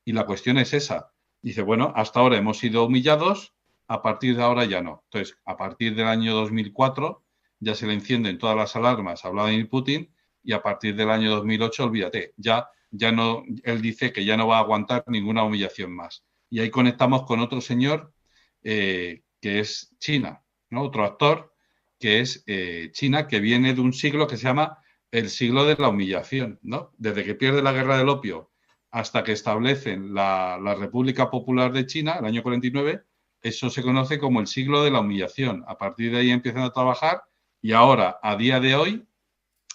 Y la cuestión es esa. Dice, bueno, hasta ahora hemos sido humillados, a partir de ahora ya no. Entonces, a partir del año 2004 ya se le encienden todas las alarmas a Vladimir Putin y a partir del año 2008, olvídate, ya no, él dice que ya no va a aguantar ninguna humillación más. Y ahí conectamos con otro señor que es China, ¿no? Otro actor que es China, que viene de un siglo que se llama el siglo de la humillación, ¿no? Desde que pierde la guerra del opio hasta que establecen la República Popular de China, el año 49, eso se conoce como el siglo de la humillación. A partir de ahí empiezan a trabajar y ahora, a día de hoy,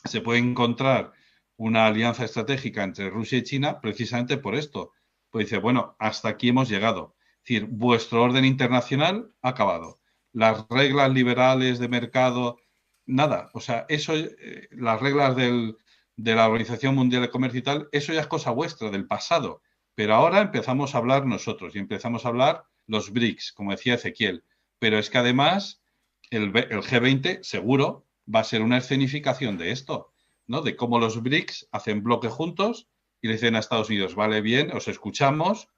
se puede encontrar una alianza estratégica entre Rusia y China precisamente por esto. Pues dice, bueno, hasta aquí hemos llegado. Es decir, vuestro orden internacional ha acabado. Las reglas liberales de mercado, nada. O sea, eso, las reglas de la Organización Mundial de Comercio y tal, eso ya es cosa vuestra, del pasado. Pero ahora empezamos a hablar nosotros y empezamos a hablar los BRICS, como decía Ezequiel. Pero es que además el G20 seguro va a ser una escenificación de esto, ¿no? De cómo los BRICS hacen bloque juntos y le dicen a Estados Unidos, vale, bien, os escuchamos,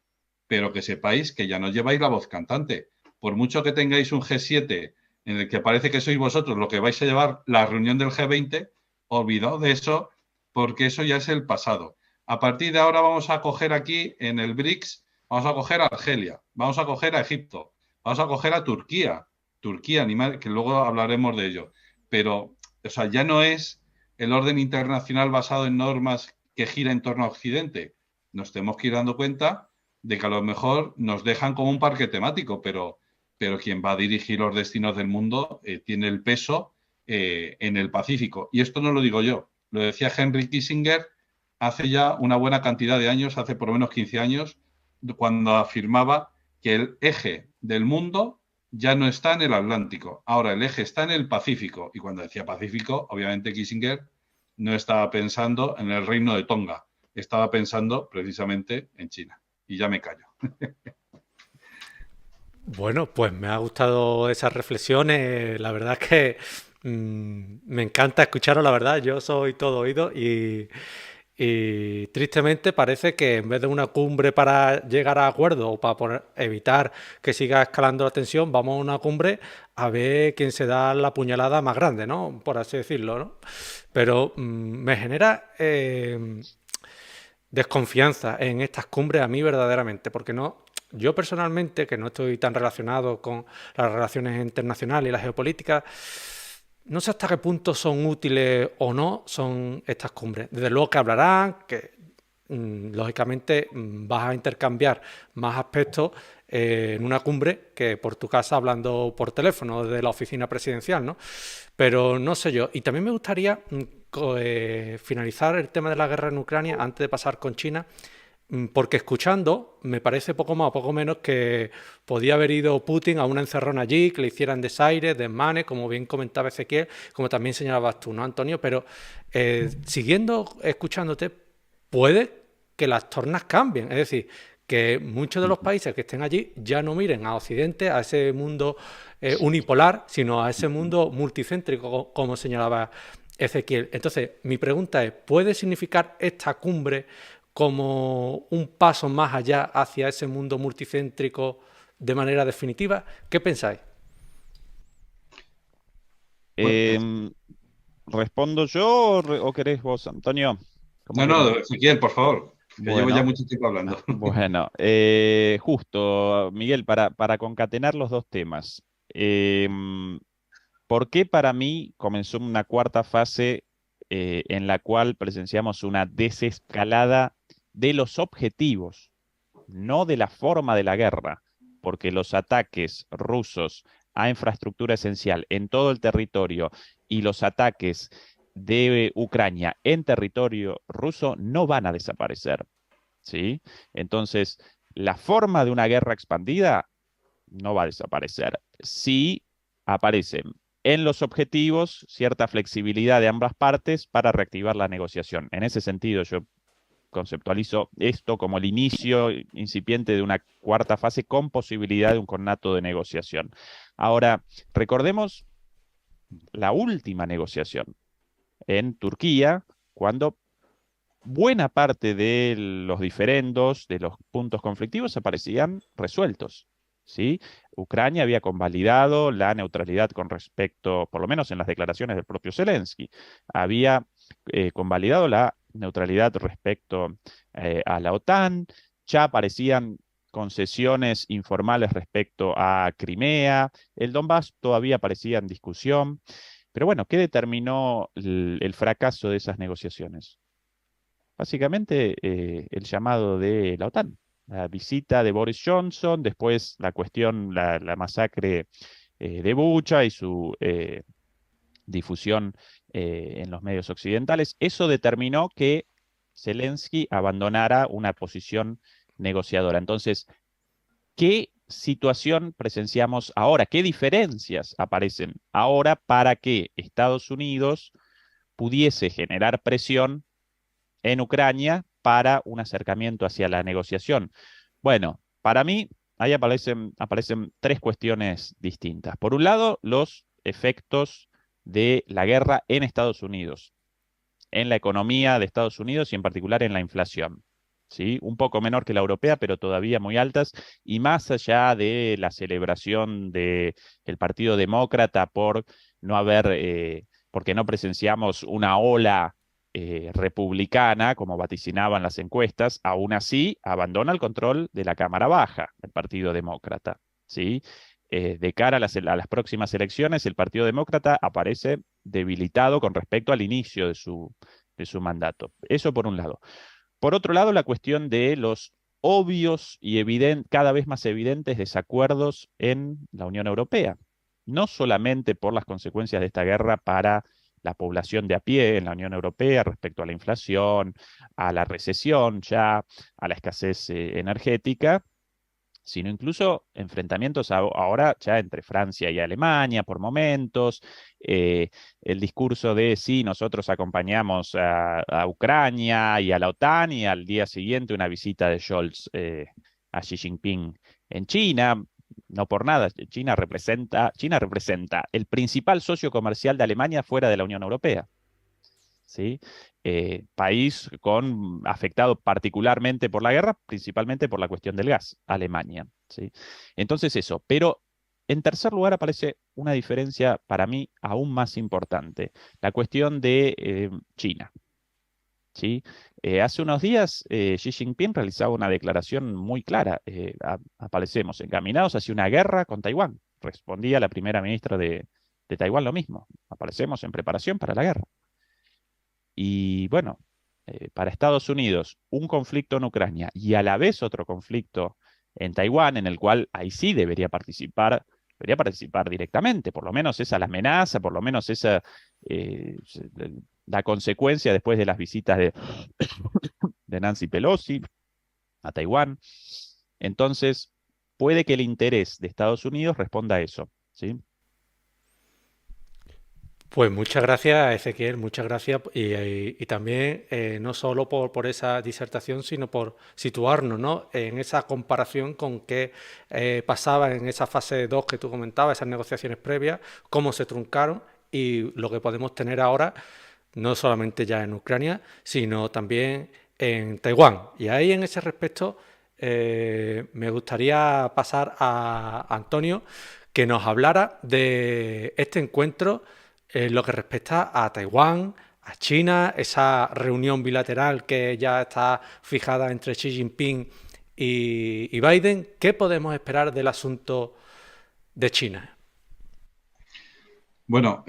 pero que sepáis que ya no lleváis la voz cantante. Por mucho que tengáis un G7 en el que parece que sois vosotros lo que vais a llevar la reunión del G20, olvidaos de eso, porque eso ya es el pasado. A partir de ahora vamos a coger aquí en el BRICS, vamos a coger a Argelia, vamos a coger a Egipto, vamos a coger a Turquía, que luego hablaremos de ello. Pero, o sea, ya no es el orden internacional basado en normas que gira en torno a Occidente. Nos tenemos que ir dando cuenta de que a lo mejor nos dejan como un parque temático, pero quien va a dirigir los destinos del mundo tiene el peso en el Pacífico. Y esto no lo digo yo, lo decía Henry Kissinger hace ya una buena cantidad de años, hace por lo menos 15 años, cuando afirmaba que el eje del mundo ya no está en el Atlántico, ahora el eje está en el Pacífico. Y cuando decía Pacífico, obviamente Kissinger no estaba pensando en el reino de Tonga, estaba pensando precisamente en China. Y ya me callo. Bueno, pues me ha gustado esas reflexiones. La verdad es que me encanta escucharos, la verdad. Yo soy todo oído y tristemente parece que en vez de una cumbre para llegar a acuerdos o para evitar que siga escalando la tensión, vamos a una cumbre a ver quién se da la puñalada más grande, ¿no? Por así decirlo, ¿no? Pero me genera desconfianza en estas cumbres a mí verdaderamente, porque no, yo personalmente, que no estoy tan relacionado con las relaciones internacionales y la geopolítica, no sé hasta qué punto son útiles o no son estas cumbres. Desde luego que hablarán, que lógicamente vas a intercambiar más aspectos en una cumbre que por tu casa hablando por teléfono desde la oficina presidencial, ¿no? Pero no sé yo. Y también me gustaría finalizar el tema de la guerra en Ucrania antes de pasar con China, porque escuchando me parece poco más o poco menos que podía haber ido Putin a una encerrona allí, que le hicieran desaires, desmanes, como bien comentaba Ezequiel, como también señalabas tú, ¿no, Antonio? Pero siguiendo escuchándote, puede que las tornas cambien, es decir, que muchos de los países que estén allí ya no miren a Occidente, a ese mundo unipolar, sino a ese mundo multicéntrico, como señalaba Ezequiel. Entonces, mi pregunta es, ¿puede significar esta cumbre como un paso más allá hacia ese mundo multicéntrico de manera definitiva? ¿Qué pensáis? ¿Respondo yo o querés vos, Antonio? No, Ezequiel, por favor, que llevo ya Bueno, mucho tiempo hablando. bueno, justo, Miguel, para concatenar los dos temas. ¿Por qué para mí comenzó una cuarta fase en la cual presenciamos una desescalada de los objetivos no de la forma de la guerra, porque los ataques rusos a infraestructura esencial en todo el territorio y los ataques de Ucrania en territorio ruso no van a desaparecer, ¿sí? Entonces, la forma de una guerra expandida no va a desaparecer. Sí aparecen en los objetivos cierta flexibilidad de ambas partes para reactivar la negociación. En ese sentido, yo conceptualizo esto como el inicio incipiente de una cuarta fase con posibilidad de un conato de negociación. Ahora, recordemos la última negociación en Turquía, cuando buena parte de los diferendos, de los puntos conflictivos, aparecían resueltos, ¿sí? Ucrania había convalidado la neutralidad con respecto, por lo menos en las declaraciones del propio Zelensky, había convalidado la neutralidad respecto a la OTAN, ya aparecían concesiones informales respecto a Crimea, el Donbass todavía aparecía en discusión, pero bueno, ¿qué determinó el fracaso de esas negociaciones? Básicamente el llamado de la OTAN, la visita de Boris Johnson, después la cuestión, la masacre de Bucha y su difusión en los medios occidentales. Eso determinó que Zelensky abandonara una posición negociadora. Entonces, ¿qué situación presenciamos ahora? ¿Qué diferencias aparecen ahora para que Estados Unidos pudiese generar presión en Ucrania para un acercamiento hacia la negociación? Bueno, para mí ahí aparecen tres cuestiones distintas. Por un lado, los efectos de la guerra en Estados Unidos, en la economía de Estados Unidos y en particular en la inflación, ¿sí? Un poco menor que la europea, pero todavía muy altas, y más allá de la celebración del Partido Demócrata por no haber, porque no presenciamos una ola republicana, como vaticinaban las encuestas, aún así abandona el control de la Cámara Baja, el Partido Demócrata, ¿sí? De cara a las próximas elecciones, el Partido Demócrata aparece debilitado con respecto al inicio de su mandato. Eso por un lado. Por otro lado, la cuestión de los obvios y cada vez más evidentes desacuerdos en la Unión Europea, no solamente por las consecuencias de esta guerra para la población de a pie en la Unión Europea respecto a la inflación, a la recesión ya, a la escasez energética, sino incluso enfrentamientos ahora ya entre Francia y Alemania por momentos, el discurso de sí, nosotros acompañamos a Ucrania y a la OTAN, y al día siguiente una visita de Scholz a Xi Jinping en China. No por nada, China representa el principal socio comercial de Alemania fuera de la Unión Europea, ¿sí? País afectado particularmente por la guerra, principalmente por la cuestión del gas, Alemania, ¿sí? Entonces eso, pero en tercer lugar aparece una diferencia para mí aún más importante, la cuestión de China, ¿sí? Hace unos días Xi Jinping realizaba una declaración muy clara, aparecemos encaminados hacia una guerra con Taiwán, respondía la primera ministra de Taiwán lo mismo, aparecemos en preparación para la guerra. Y bueno, para Estados Unidos, un conflicto en Ucrania y a la vez otro conflicto en Taiwán, en el cual ahí sí debería participar directamente, por lo menos esa es la amenaza, por lo menos esa la consecuencia después de las visitas de Nancy Pelosi a Taiwán. Entonces, puede que el interés de Estados Unidos responda a eso, ¿sí? Pues muchas gracias, Ezequiel, muchas gracias. Y también no solo por esa disertación, sino por situarnos, ¿no?, en esa comparación con qué pasaba en esa fase 2 que tú comentabas, esas negociaciones previas, cómo se truncaron y lo que podemos tener ahora, no solamente ya en Ucrania, sino también en Taiwán. Y ahí, en ese respecto, me gustaría pasar a Antonio, que nos hablara de este encuentro en lo que respecta a Taiwán, a China, esa reunión bilateral que ya está fijada entre Xi Jinping y Biden. ¿Qué podemos esperar del asunto de China? Bueno,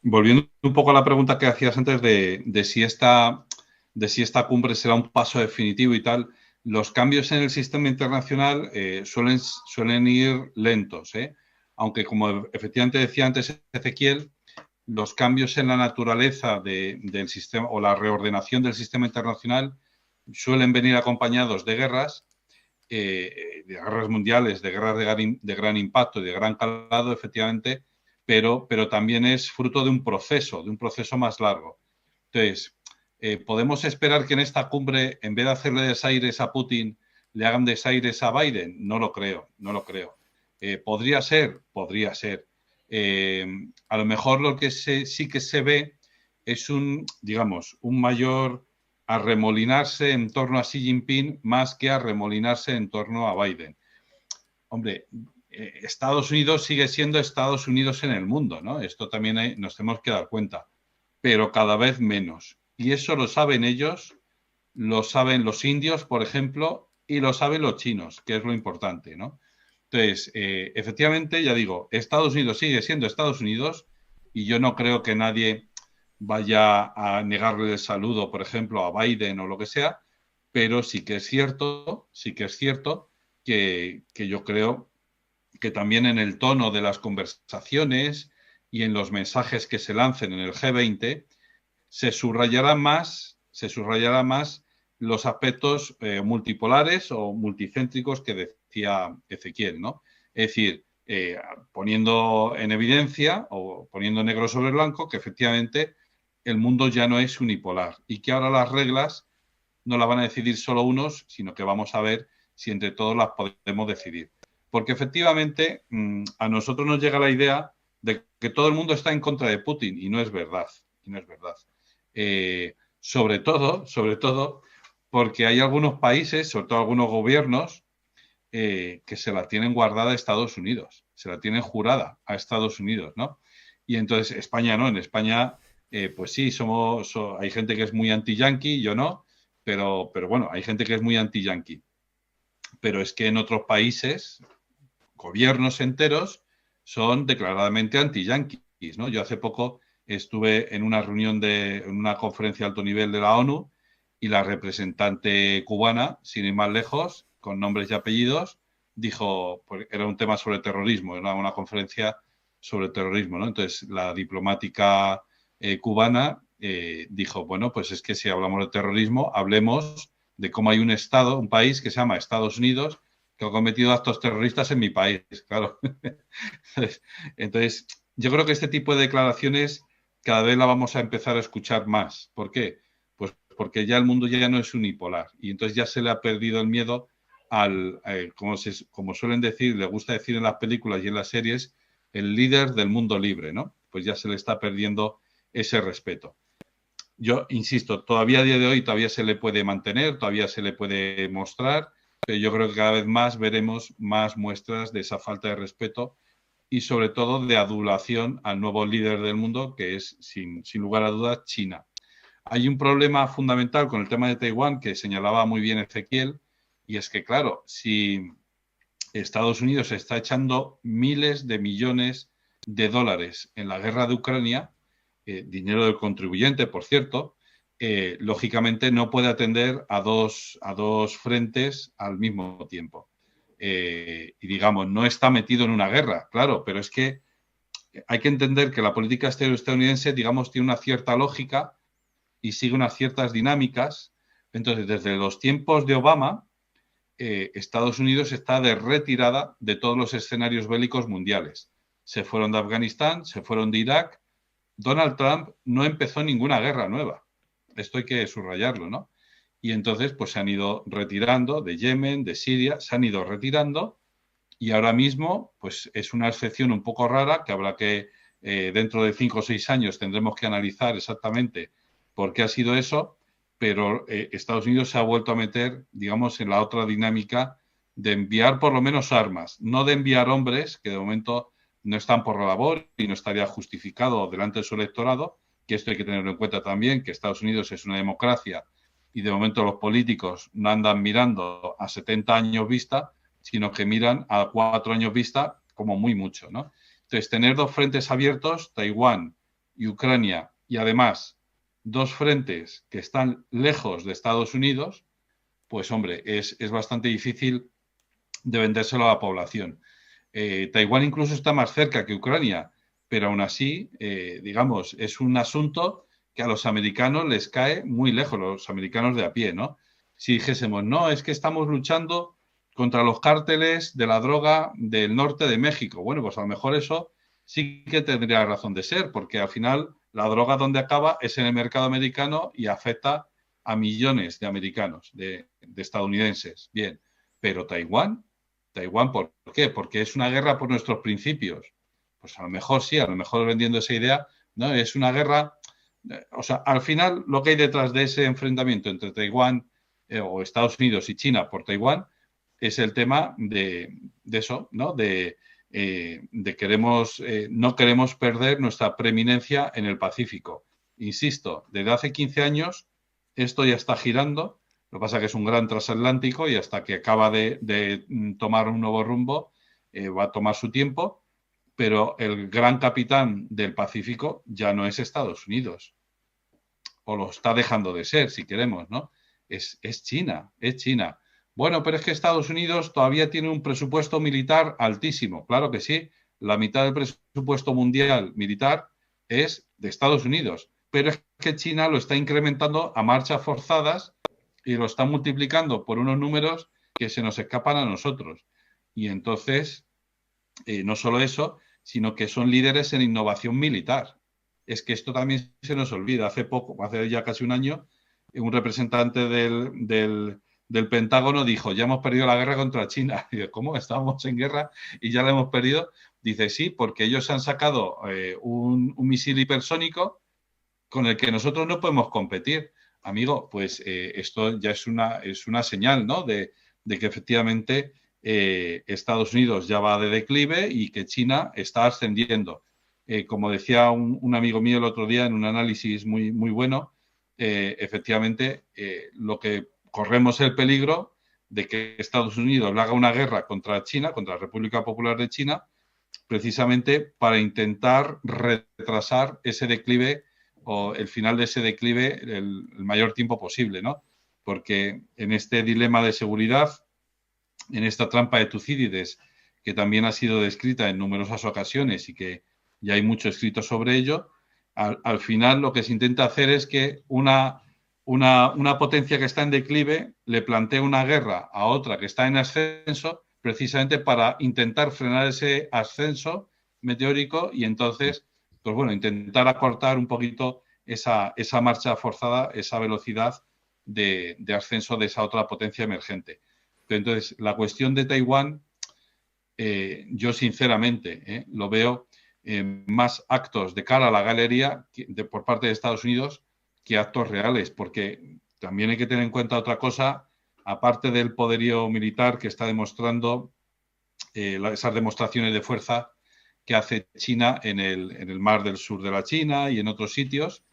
volviendo un poco a la pregunta que hacías antes de si esta cumbre será un paso definitivo y tal, los cambios en el sistema internacional suelen ir lentos, aunque como efectivamente decía antes Ezequiel, los cambios en la naturaleza del sistema o la reordenación del sistema internacional suelen venir acompañados de guerras mundiales, de guerras de gran impacto y de gran calado, efectivamente, pero también es fruto de un proceso más largo. Entonces, ¿podemos esperar que en esta cumbre, en vez de hacerle desaires a Putin, le hagan desaires a Biden? No lo creo. ¿Podría ser? Podría ser. A lo mejor lo que sí que se ve es un mayor arremolinarse en torno a Xi Jinping más que arremolinarse en torno a Biden. Hombre, Estados Unidos sigue siendo Estados Unidos en el mundo, ¿no? Esto también nos tenemos que dar cuenta, pero cada vez menos. Y eso lo saben ellos, lo saben los indios, por ejemplo, y lo saben los chinos, que es lo importante, ¿no? Entonces, efectivamente, ya digo, Estados Unidos sigue siendo Estados Unidos y yo no creo que nadie vaya a negarle el saludo, por ejemplo, a Biden o lo que sea, pero sí que es cierto que yo creo que también en el tono de las conversaciones y en los mensajes que se lancen en el G20 se subrayará más los aspectos multipolares o multicéntricos que decía Ezequiel, ¿no? Es decir, poniendo en evidencia o poniendo negro sobre blanco que efectivamente el mundo ya no es unipolar y que ahora las reglas no las van a decidir solo unos, sino que vamos a ver si entre todos las podemos decidir. Porque efectivamente a nosotros nos llega la idea de que todo el mundo está en contra de Putin y no es verdad. Sobre todo porque hay algunos países, sobre todo algunos gobiernos, que se la tienen guardada a Estados Unidos, se la tienen jurada a Estados Unidos, ¿no? Y entonces España no, en España pues sí, hay gente que es muy anti-yanqui, yo no, pero bueno, hay gente que es muy anti-yanqui. Pero es que en otros países, gobiernos enteros son declaradamente anti-yanquis, ¿no? Yo hace poco estuve en una reunión en una conferencia de alto nivel de la ONU y la representante cubana, sin ir más lejos, con nombres y apellidos, dijo, pues era un tema sobre terrorismo, era una conferencia sobre terrorismo, ¿no? Entonces, la diplomática cubana dijo, bueno, pues es que si hablamos de terrorismo, hablemos de cómo hay un Estado, un país que se llama Estados Unidos, que ha cometido actos terroristas en mi país, claro. Entonces, yo creo que este tipo de declaraciones cada vez la vamos a empezar a escuchar más. ¿Por qué? Pues porque ya el mundo ya no es unipolar y entonces ya se le ha perdido el miedo como suelen decir, le gusta decir en las películas y en las series, el líder del mundo libre, ¿no? Pues ya se le está perdiendo ese respeto. Yo insisto, todavía a día de hoy todavía se le puede mantener, todavía se le puede mostrar, pero yo creo que cada vez más veremos más muestras de esa falta de respeto y sobre todo de adulación al nuevo líder del mundo, que es, sin lugar a dudas, China. Hay un problema fundamental con el tema de Taiwán que señalaba muy bien Ezequiel, y es que, claro, si Estados Unidos está echando miles de millones de dólares en la guerra de Ucrania, dinero del contribuyente, por cierto, lógicamente no puede atender a dos frentes al mismo tiempo. Y digamos, no está metido en una guerra, claro, pero es que hay que entender que la política exterior estadounidense, digamos, tiene una cierta lógica y sigue unas ciertas dinámicas. Entonces, desde los tiempos de Obama, Estados Unidos está de retirada de todos los escenarios bélicos mundiales. Se fueron de Afganistán, se fueron de Irak. Donald Trump no empezó ninguna guerra nueva. Esto hay que subrayarlo, ¿no? Y entonces, pues se han ido retirando de Yemen, de Siria, se han ido retirando y ahora mismo, pues es una excepción un poco rara que habrá que, dentro de 5 o 6 años, tendremos que analizar exactamente por qué ha sido eso, pero Estados Unidos se ha vuelto a meter, digamos, en la otra dinámica de enviar por lo menos armas, no de enviar hombres, que de momento no están por la labor y no estaría justificado delante de su electorado, que esto hay que tenerlo en cuenta también, que Estados Unidos es una democracia y de momento los políticos no andan mirando a 70 años vista, sino que miran a 4 años vista como muy mucho, ¿no? Entonces, tener dos frentes abiertos, Taiwán y Ucrania, y además dos frentes que están lejos de Estados Unidos, pues hombre, es bastante difícil de vendérselo a la población. Taiwán incluso está más cerca que Ucrania, pero aún así, digamos, es un asunto que a los americanos les cae muy lejos, los americanos de a pie, ¿no? Si dijésemos, no, es que estamos luchando contra los cárteles de la droga del norte de México. Bueno, pues a lo mejor eso sí que tendría razón de ser, porque al final la droga donde acaba es en el mercado americano y afecta a millones de americanos, de estadounidenses. Bien, pero Taiwán, ¿por qué? Porque es una guerra por nuestros principios. Pues a lo mejor sí, a lo mejor vendiendo esa idea, no, es una guerra. O sea, al final lo que hay detrás de ese enfrentamiento entre Taiwán o Estados Unidos y China por Taiwán es el tema de eso, ¿no? De no queremos perder nuestra preeminencia en el Pacífico. Insisto, desde hace 15 años esto ya está girando, lo que pasa es que es un gran transatlántico y hasta que acaba de tomar un nuevo rumbo va a tomar su tiempo, pero el gran capitán del Pacífico ya no es Estados Unidos, o lo está dejando de ser, si queremos, ¿no? Es China, es China. Bueno, pero es que Estados Unidos todavía tiene un presupuesto militar altísimo. Claro que sí, la mitad del presupuesto mundial militar es de Estados Unidos, pero es que China lo está incrementando a marchas forzadas y lo está multiplicando por unos números que se nos escapan a nosotros. Y entonces, no solo eso, sino que son líderes en innovación militar. Es que esto también se nos olvida. Hace poco, hace ya casi un año, un representante del Pentágono dijo, ya hemos perdido la guerra contra China. Y dice, ¿cómo? Estábamos en guerra y ya la hemos perdido. Dice, sí, porque ellos han sacado un misil hipersónico con el que nosotros no podemos competir. Amigo, pues esto ya es una señal, ¿no? De que efectivamente Estados Unidos ya va de declive y que China está ascendiendo. Como decía un amigo mío el otro día en un análisis muy, muy bueno, efectivamente lo que corremos el peligro de que Estados Unidos le haga una guerra contra China, contra la República Popular de China, precisamente para intentar retrasar ese declive o el final de ese declive el mayor tiempo posible, ¿no? Porque en este dilema de seguridad, en esta trampa de Tucídides, que también ha sido descrita en numerosas ocasiones y que ya hay mucho escrito sobre ello, al final lo que se intenta hacer es que una potencia que está en declive le plantee una guerra a otra que está en ascenso, precisamente para intentar frenar ese ascenso meteórico y entonces, pues bueno, intentar acortar un poquito esa marcha forzada, esa velocidad de ascenso de esa otra potencia emergente. Entonces, la cuestión de Taiwán, yo sinceramente lo veo más actos de cara a la galería por parte de Estados Unidos que actos reales, porque también hay que tener en cuenta otra cosa, aparte del poderío militar que está demostrando esas demostraciones de fuerza que hace China en el mar del sur de la China y en otros sitios,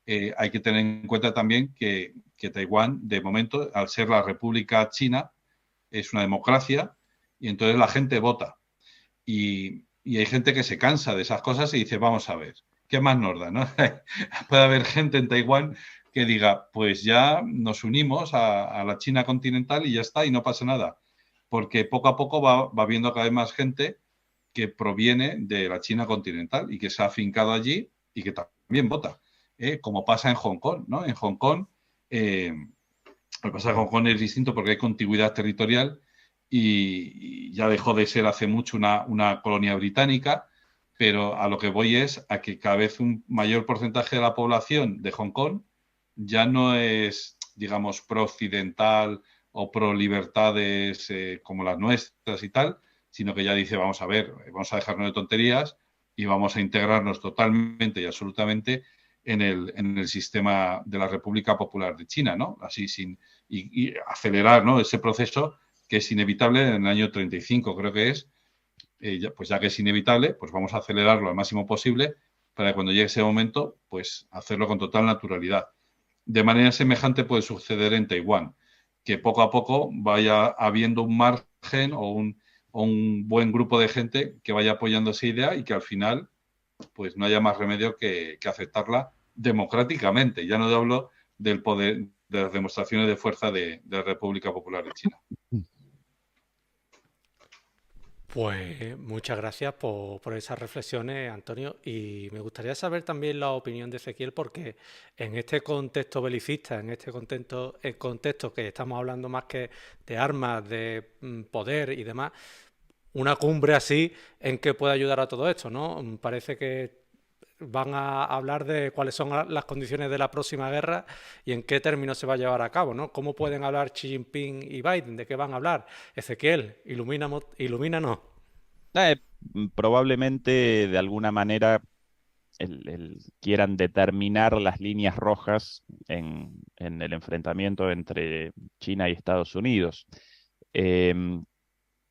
hay que tener en cuenta también que Taiwán, de momento, al ser la República China, es una democracia y entonces la gente vota. Y hay gente que se cansa de esas cosas y dice, vamos a ver, ¿qué más nos da? ¿No? Puede haber gente en Taiwán que diga, pues ya nos unimos a la China continental y ya está, y no pasa nada. Porque poco a poco va viendo cada vez más gente que proviene de la China continental y que se ha afincado allí y que también vota, como pasa en Hong Kong, ¿no? En Hong Kong, lo que pasa en Hong Kong es distinto porque hay contiguidad territorial y ya dejó de ser hace mucho una colonia británica, pero a lo que voy es a que cada vez un mayor porcentaje de la población de Hong Kong ya no es, digamos, pro-occidental o pro-libertades como las nuestras y tal, sino que ya dice, vamos a ver, vamos a dejarnos de tonterías y vamos a integrarnos totalmente y absolutamente en el sistema de la República Popular de China, ¿no? Así y acelerar, ¿no?, ese proceso que es inevitable en el año 35, creo que es, pues ya que es inevitable, pues vamos a acelerarlo al máximo posible para que cuando llegue ese momento, pues hacerlo con total naturalidad. De manera semejante puede suceder en Taiwán, que poco a poco vaya habiendo un margen o un buen grupo de gente que vaya apoyando esa idea y que al final pues no haya más remedio que aceptarla democráticamente. Ya no hablo del las demostraciones de fuerza de la República Popular de China. Pues muchas gracias por esas reflexiones, Antonio. Y me gustaría saber también la opinión de Ezequiel, porque en este contexto belicista, en este contexto que estamos hablando más que de armas, de poder y demás, una cumbre así, ¿en qué puede ayudar a todo esto, no? Parece que van a hablar de cuáles son las condiciones de la próxima guerra y en qué términos se va a llevar a cabo, ¿no? ¿Cómo pueden hablar Xi Jinping y Biden? ¿De qué van a hablar? Ezequiel, ilumínanos. Eh, Probablemente de alguna manera quieran determinar las líneas rojas en el enfrentamiento entre China y Estados Unidos. Em,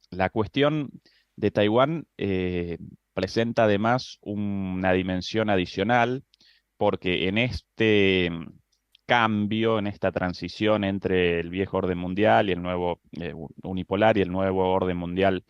la cuestión de Taiwán presenta además una dimensión adicional porque en este cambio, en esta transición entre el viejo orden mundial y el nuevo unipolar y el nuevo orden mundial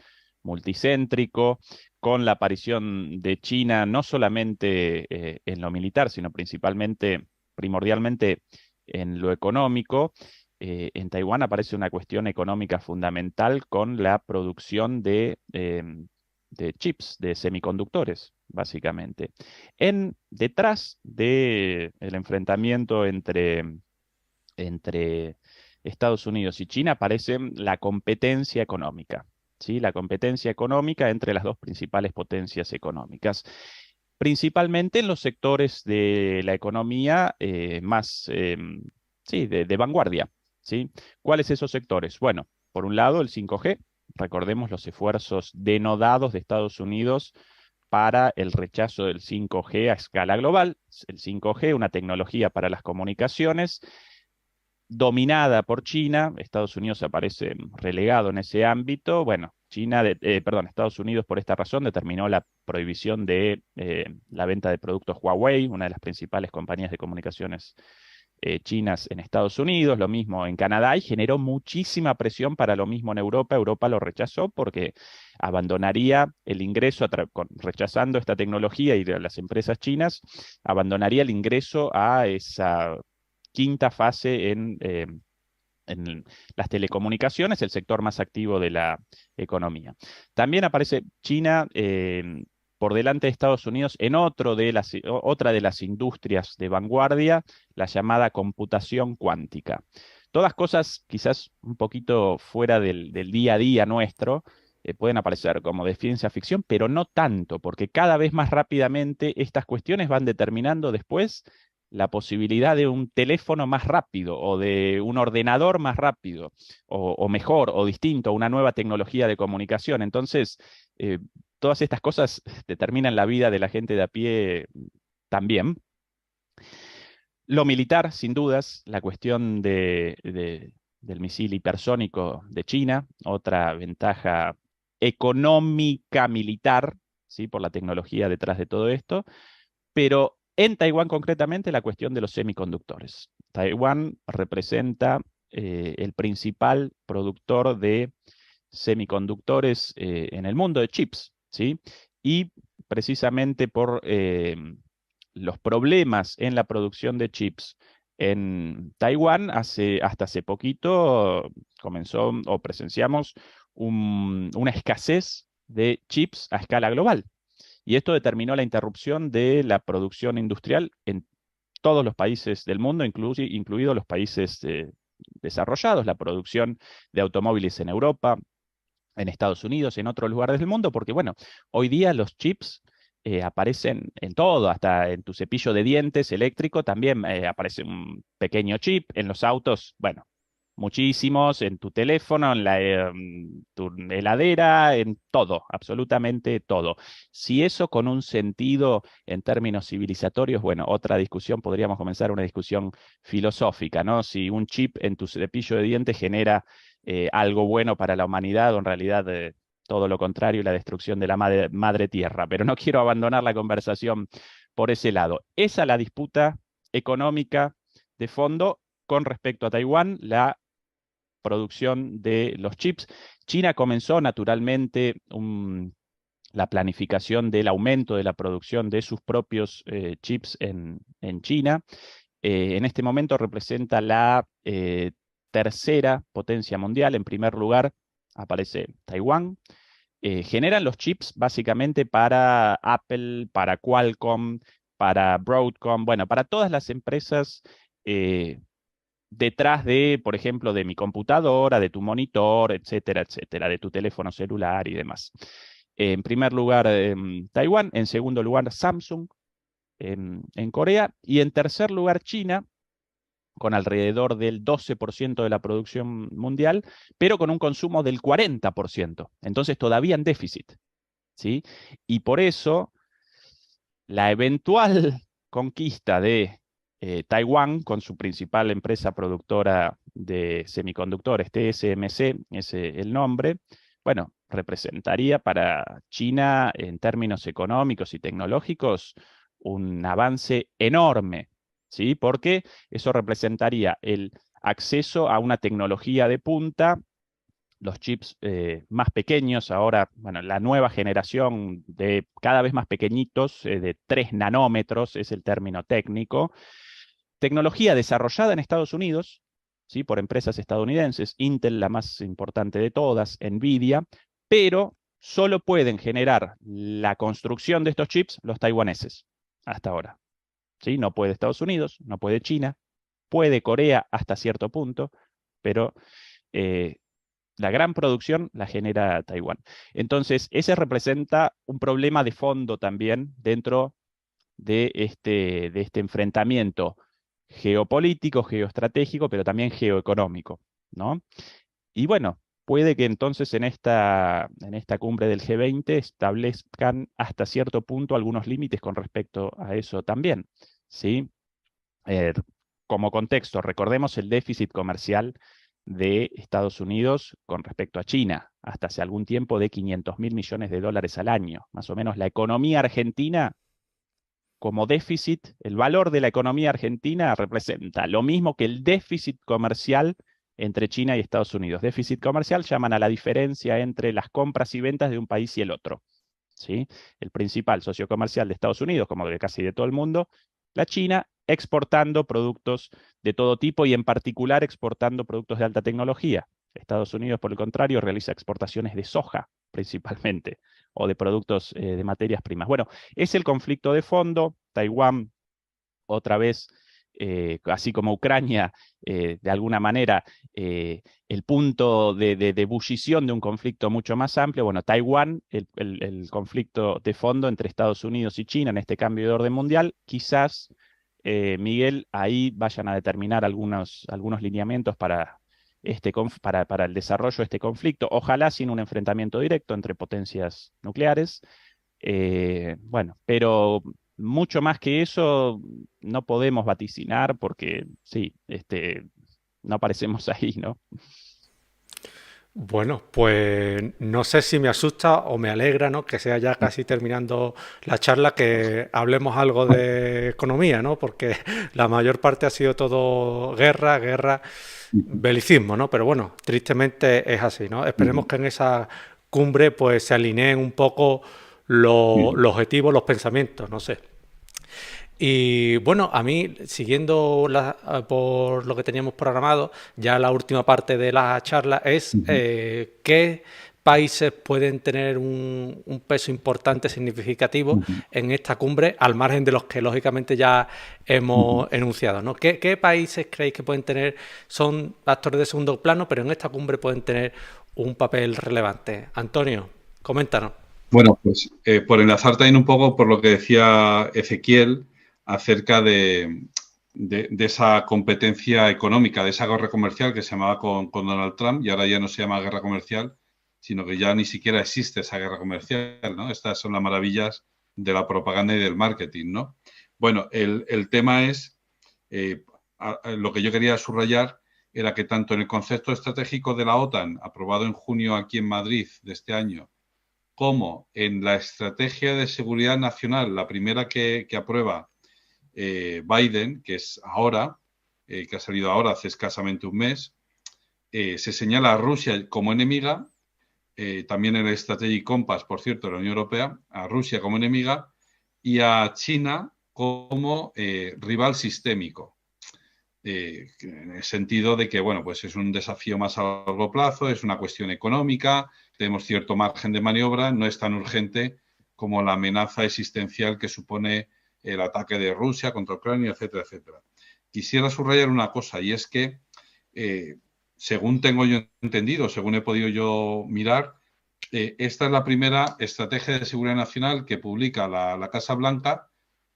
multicéntrico, con la aparición de China no solamente en lo militar, sino principalmente, primordialmente en lo económico. En Taiwán aparece una cuestión económica fundamental con la producción de chips, de semiconductores, básicamente. Detrás del enfrentamiento entre Estados Unidos y China aparece la competencia económica, ¿sí? La competencia económica entre las dos principales potencias económicas, principalmente en los sectores de la economía más, sí, de vanguardia, ¿sí? ¿Cuáles esos sectores? Bueno, por un lado el 5G. Recordemos los esfuerzos denodados de Estados Unidos para el rechazo del 5G a escala global. El 5G, una tecnología para las comunicaciones dominada por China. Estados Unidos aparece relegado en ese ámbito. Bueno, Estados Unidos por esta razón determinó la prohibición de la venta de productos Huawei, una de las principales compañías de comunicaciones chinas en Estados Unidos, lo mismo en Canadá, y generó muchísima presión para lo mismo en Europa. Europa lo rechazó porque abandonaría el ingreso, rechazando esta tecnología y de las empresas chinas, abandonaría el ingreso a esa quinta fase en las telecomunicaciones, el sector más activo de la economía. También aparece China por delante de Estados Unidos en otra de las industrias de vanguardia, la llamada computación cuántica. Todas cosas quizás un poquito fuera del día a día nuestro, pueden aparecer como de ciencia ficción, pero no tanto, porque cada vez más rápidamente estas cuestiones van determinando después la posibilidad de un teléfono más rápido o de un ordenador más rápido o mejor o distinto, una nueva tecnología de comunicación. Entonces, todas estas cosas determinan la vida de la gente de a pie también. Lo militar, sin dudas, la cuestión del misil hipersónico de China, otra ventaja económica militar, ¿sí? Por la tecnología detrás de todo esto, pero en Taiwán concretamente la cuestión de los semiconductores. Taiwán representa el principal productor de semiconductores en el mundo de chips, ¿sí? Y precisamente por los problemas en la producción de chips en Taiwán, hasta hace poquito comenzó o presenciamos una escasez de chips a escala global. Y esto determinó la interrupción de la producción industrial en todos los países del mundo, incluidos los países desarrollados, la producción de automóviles en Europa, en Estados Unidos, en otros lugares del mundo, porque bueno, hoy día los chips aparecen en todo, hasta en tu cepillo de dientes eléctrico también aparece un pequeño chip, en los autos, bueno, muchísimos, en tu teléfono, en tu heladera, en todo, absolutamente todo. Si eso con un sentido en términos civilizatorios, bueno, otra discusión, podríamos comenzar una discusión filosófica, ¿no? Si un chip en tu cepillo de dientes genera algo bueno para la humanidad o en realidad todo lo contrario, la destrucción de la madre tierra. Pero no quiero abandonar la conversación por ese lado. Esa es la disputa económica de fondo con respecto a Taiwán, la producción de los chips. China comenzó naturalmente la planificación del aumento de la producción de sus propios chips en China. en este momento representa la tercera potencia mundial. En primer lugar aparece Taiwán. Generan los chips básicamente para Apple, para Qualcomm, para Broadcom, bueno, para todas las empresas detrás de, por ejemplo, de mi computadora, de tu monitor, etcétera, etcétera, de tu teléfono celular y demás. En primer lugar, Taiwán. En segundo lugar, Samsung en Corea. Y en tercer lugar, China, con alrededor del 12% de la producción mundial, pero con un consumo del 40%. Entonces, todavía en déficit, ¿sí? Y por eso, la eventual conquista de Taiwán con su principal empresa productora de semiconductores, TSMC, es el nombre, bueno, representaría para China en términos económicos y tecnológicos un avance enorme, ¿sí? Porque eso representaría el acceso a una tecnología de punta, los chips más pequeños, ahora, bueno, la nueva generación de cada vez más pequeñitos, de 3 nanómetros es el término técnico, tecnología desarrollada en Estados Unidos, ¿sí? Por empresas estadounidenses, Intel la más importante de todas, Nvidia, pero solo pueden generar la construcción de estos chips los taiwaneses, hasta ahora, ¿sí? No puede Estados Unidos, no puede China, puede Corea hasta cierto punto, pero la gran producción la genera Taiwán. Entonces, ese representa un problema de fondo también dentro de este enfrentamiento geopolítico, geoestratégico, pero también geoeconómico, ¿no? Y bueno, puede que entonces en esta cumbre del G20 establezcan hasta cierto punto algunos límites con respecto a eso también, ¿sí? Como contexto, recordemos el déficit comercial de Estados Unidos con respecto a China, hasta hace algún tiempo de 500.000 millones de dólares al año. Más o menos la economía argentina como déficit, el valor de la economía argentina representa lo mismo que el déficit comercial entre China y Estados Unidos. Déficit comercial llaman a la diferencia entre las compras y ventas de un país y el otro, ¿sí? El principal socio comercial de Estados Unidos, como de casi de todo el mundo, la China, exportando productos de todo tipo y en particular exportando productos de alta tecnología. Estados Unidos, por el contrario, realiza exportaciones de soja principalmente o de productos de materias primas. Bueno, es el conflicto de fondo. Taiwán, otra vez, así como Ucrania, de alguna manera, el punto de ebullición de un conflicto mucho más amplio. Bueno, Taiwán, el conflicto de fondo entre Estados Unidos y China en este cambio de orden mundial, quizás, Miguel, ahí vayan a determinar algunos lineamientos para el desarrollo de este conflicto, ojalá sin un enfrentamiento directo entre potencias nucleares. Bueno, pero mucho más que eso no podemos vaticinar porque sí, no aparecemos ahí, ¿no? Bueno, pues no sé si me asusta o me alegra, ¿no? Que sea ya casi terminando la charla, que hablemos algo de economía, ¿no? Porque la mayor parte ha sido todo guerra, guerra, belicismo, ¿no? Pero bueno, tristemente es así, ¿no? Esperemos que en esa cumbre pues se alineen un poco los objetivos, los pensamientos, no sé. Y bueno, a mí, siguiendo por lo que teníamos programado, ya la última parte de la charla es qué países pueden tener un peso importante, significativo en esta cumbre, al margen de los que lógicamente ya hemos enunciado, ¿no? ¿Qué países creéis que pueden tener, son actores de segundo plano, pero en esta cumbre pueden tener un papel relevante? Antonio, coméntanos. Bueno, pues por enlazar también un poco por lo que decía Ezequiel acerca de esa competencia económica, de esa guerra comercial que se llamaba con Donald Trump y ahora ya no se llama guerra comercial, sino que ya ni siquiera existe esa guerra comercial, ¿no? Estas son las maravillas de la propaganda y del marketing, ¿no? Bueno, el tema es, lo que yo quería subrayar era que tanto en el concepto estratégico de la OTAN, aprobado en junio aquí en Madrid de este año, como en la estrategia de seguridad nacional, la primera que aprueba Biden, que es ahora, que ha salido ahora hace escasamente un mes, se señala a Rusia como enemiga, también en el Strategic Compass, por cierto, de la Unión Europea, a Rusia como enemiga y a China como rival sistémico. en el sentido de que, bueno, pues es un desafío más a largo plazo, es una cuestión económica, tenemos cierto margen de maniobra, no es tan urgente como la amenaza existencial que supone el ataque de Rusia contra Ucrania, etcétera, etcétera. Quisiera subrayar una cosa, y es que, según tengo yo entendido, según he podido yo mirar, esta es la primera estrategia de seguridad nacional que publica la Casa Blanca,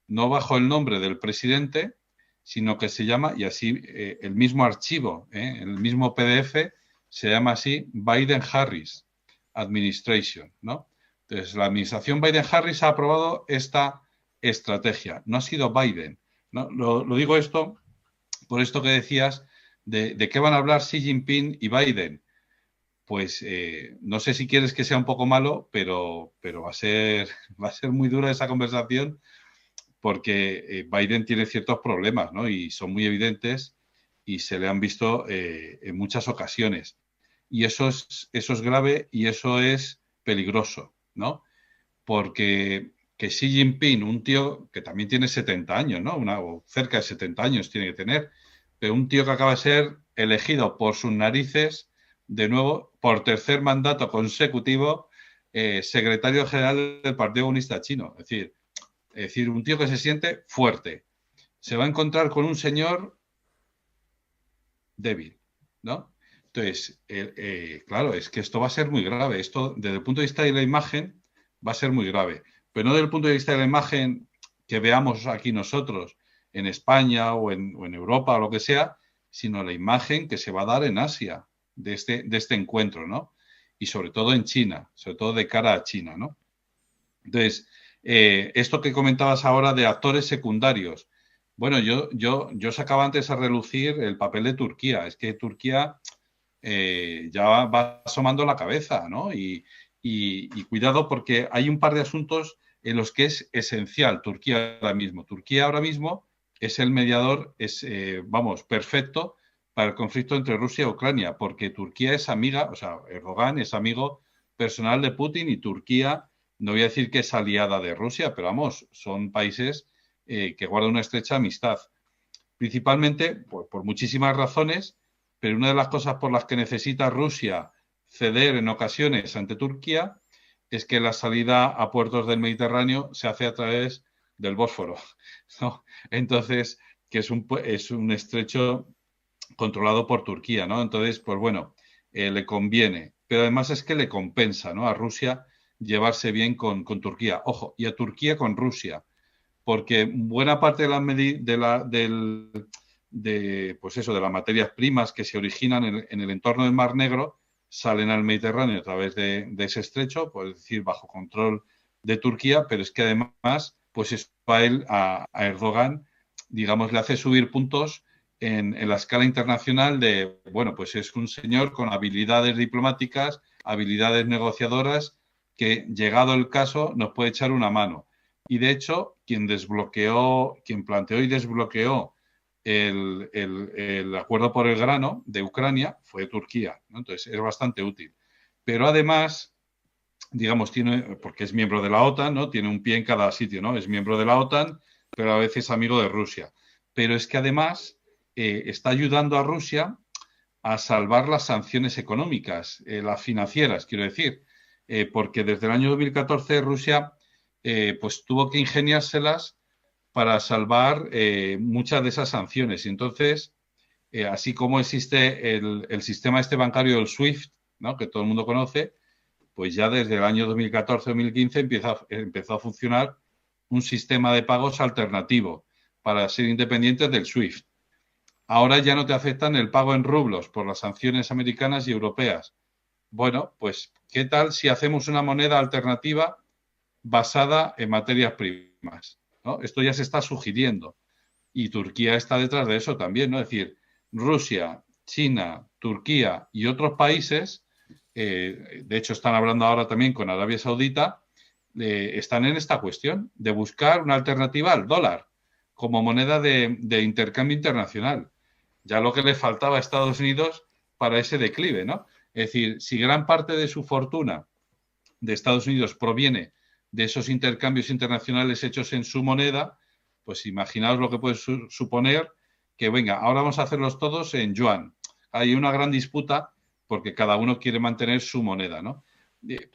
no bajo el nombre del presidente, sino que se llama, y así el mismo archivo, el mismo PDF, se llama así Biden-Harris Administration, ¿no? Entonces, la administración Biden-Harris ha aprobado esta estrategia, no ha sido Biden, ¿no? Lo digo esto por esto que decías de qué van a hablar Xi Jinping y Biden. Pues no sé si quieres que sea un poco malo, pero va a ser muy dura esa conversación porque Biden tiene ciertos problemas, ¿no? Y son muy evidentes y se le han visto en muchas ocasiones. Y eso es grave y eso es peligroso, ¿no? Porque que Xi Jinping, un tío que también tiene 70 años, ¿no? O cerca de 70 años tiene que tener, pero un tío que acaba de ser elegido por sus narices, de nuevo, por tercer mandato consecutivo, secretario general del Partido Comunista Chino. Es decir, un tío que se siente fuerte. Se va a encontrar con un señor débil, ¿no? Entonces, claro, es que esto va a ser muy grave. Esto, desde el punto de vista de la imagen, va a ser muy grave. Pero no desde el punto de vista de la imagen que veamos aquí nosotros, en España o en Europa o lo que sea, sino la imagen que se va a dar en Asia de este encuentro, ¿no? Y sobre todo en China, sobre todo de cara a China, ¿no? Entonces, esto que comentabas ahora de actores secundarios, bueno, yo sacaba antes a relucir el papel de Turquía. Es que Turquía ya va asomando la cabeza, ¿no? Y cuidado porque hay un par de asuntos en los que es esencial Turquía ahora mismo. Turquía ahora mismo es el mediador, vamos, perfecto para el conflicto entre Rusia y Ucrania, porque Turquía es amiga, o sea, Erdogan es amigo personal de Putin y Turquía, no voy a decir que es aliada de Rusia, pero vamos, son países que guardan una estrecha amistad. Principalmente por muchísimas razones, pero una de las cosas por las que necesita Rusia ceder en ocasiones ante Turquía es que la salida a puertos del Mediterráneo se hace a través del Bósforo, ¿no? Entonces, que es un estrecho controlado por Turquía, ¿no? Entonces, pues bueno, le conviene, pero además es que le compensa, ¿no? A Rusia llevarse bien con Turquía. Ojo, y a Turquía con Rusia, porque buena parte pues eso, de las materias primas que se originan en el entorno del Mar Negro salen al Mediterráneo a través de ese estrecho, pues decir, bajo control de Turquía, pero es que además, pues eso a Erdogan, digamos, le hace subir puntos en la escala internacional de, bueno, pues es un señor con habilidades diplomáticas, habilidades negociadoras, que llegado el caso nos puede echar una mano. Y de hecho, quien planteó y desbloqueó el acuerdo por el grano de Ucrania fue Turquía, ¿no? Entonces es bastante útil. Pero además, digamos, porque es miembro de la OTAN, ¿no? Tiene un pie en cada sitio, ¿no? Es miembro de la OTAN, pero a veces amigo de Rusia. Pero es que además está ayudando a Rusia a salvar las sanciones económicas, las financieras, quiero decir, porque desde el año 2014 Rusia pues tuvo que ingeniárselas para salvar muchas de esas sanciones. Y entonces, así como existe el sistema bancario del SWIFT, ¿no? Que todo el mundo conoce, pues ya desde el año 2014-2015 empezó a funcionar un sistema de pagos alternativo para ser independientes del SWIFT. Ahora ya no te aceptan el pago en rublos por las sanciones americanas y europeas. Bueno, pues, ¿qué tal si hacemos una moneda alternativa basada en materias primas, ¿no? Esto ya se está sugiriendo y Turquía está detrás de eso también, ¿no? Es decir, Rusia, China, Turquía y otros países, de hecho están hablando ahora también con Arabia Saudita, están en esta cuestión de buscar una alternativa al dólar como moneda de intercambio internacional. Ya lo que le faltaba a Estados Unidos para ese declive, ¿no? Es decir, si gran parte de su fortuna de Estados Unidos proviene de esos intercambios internacionales hechos en su moneda, pues imaginaos lo que puede suponer que venga, ahora vamos a hacerlos todos en yuan. Hay una gran disputa porque cada uno quiere mantener su moneda, ¿no?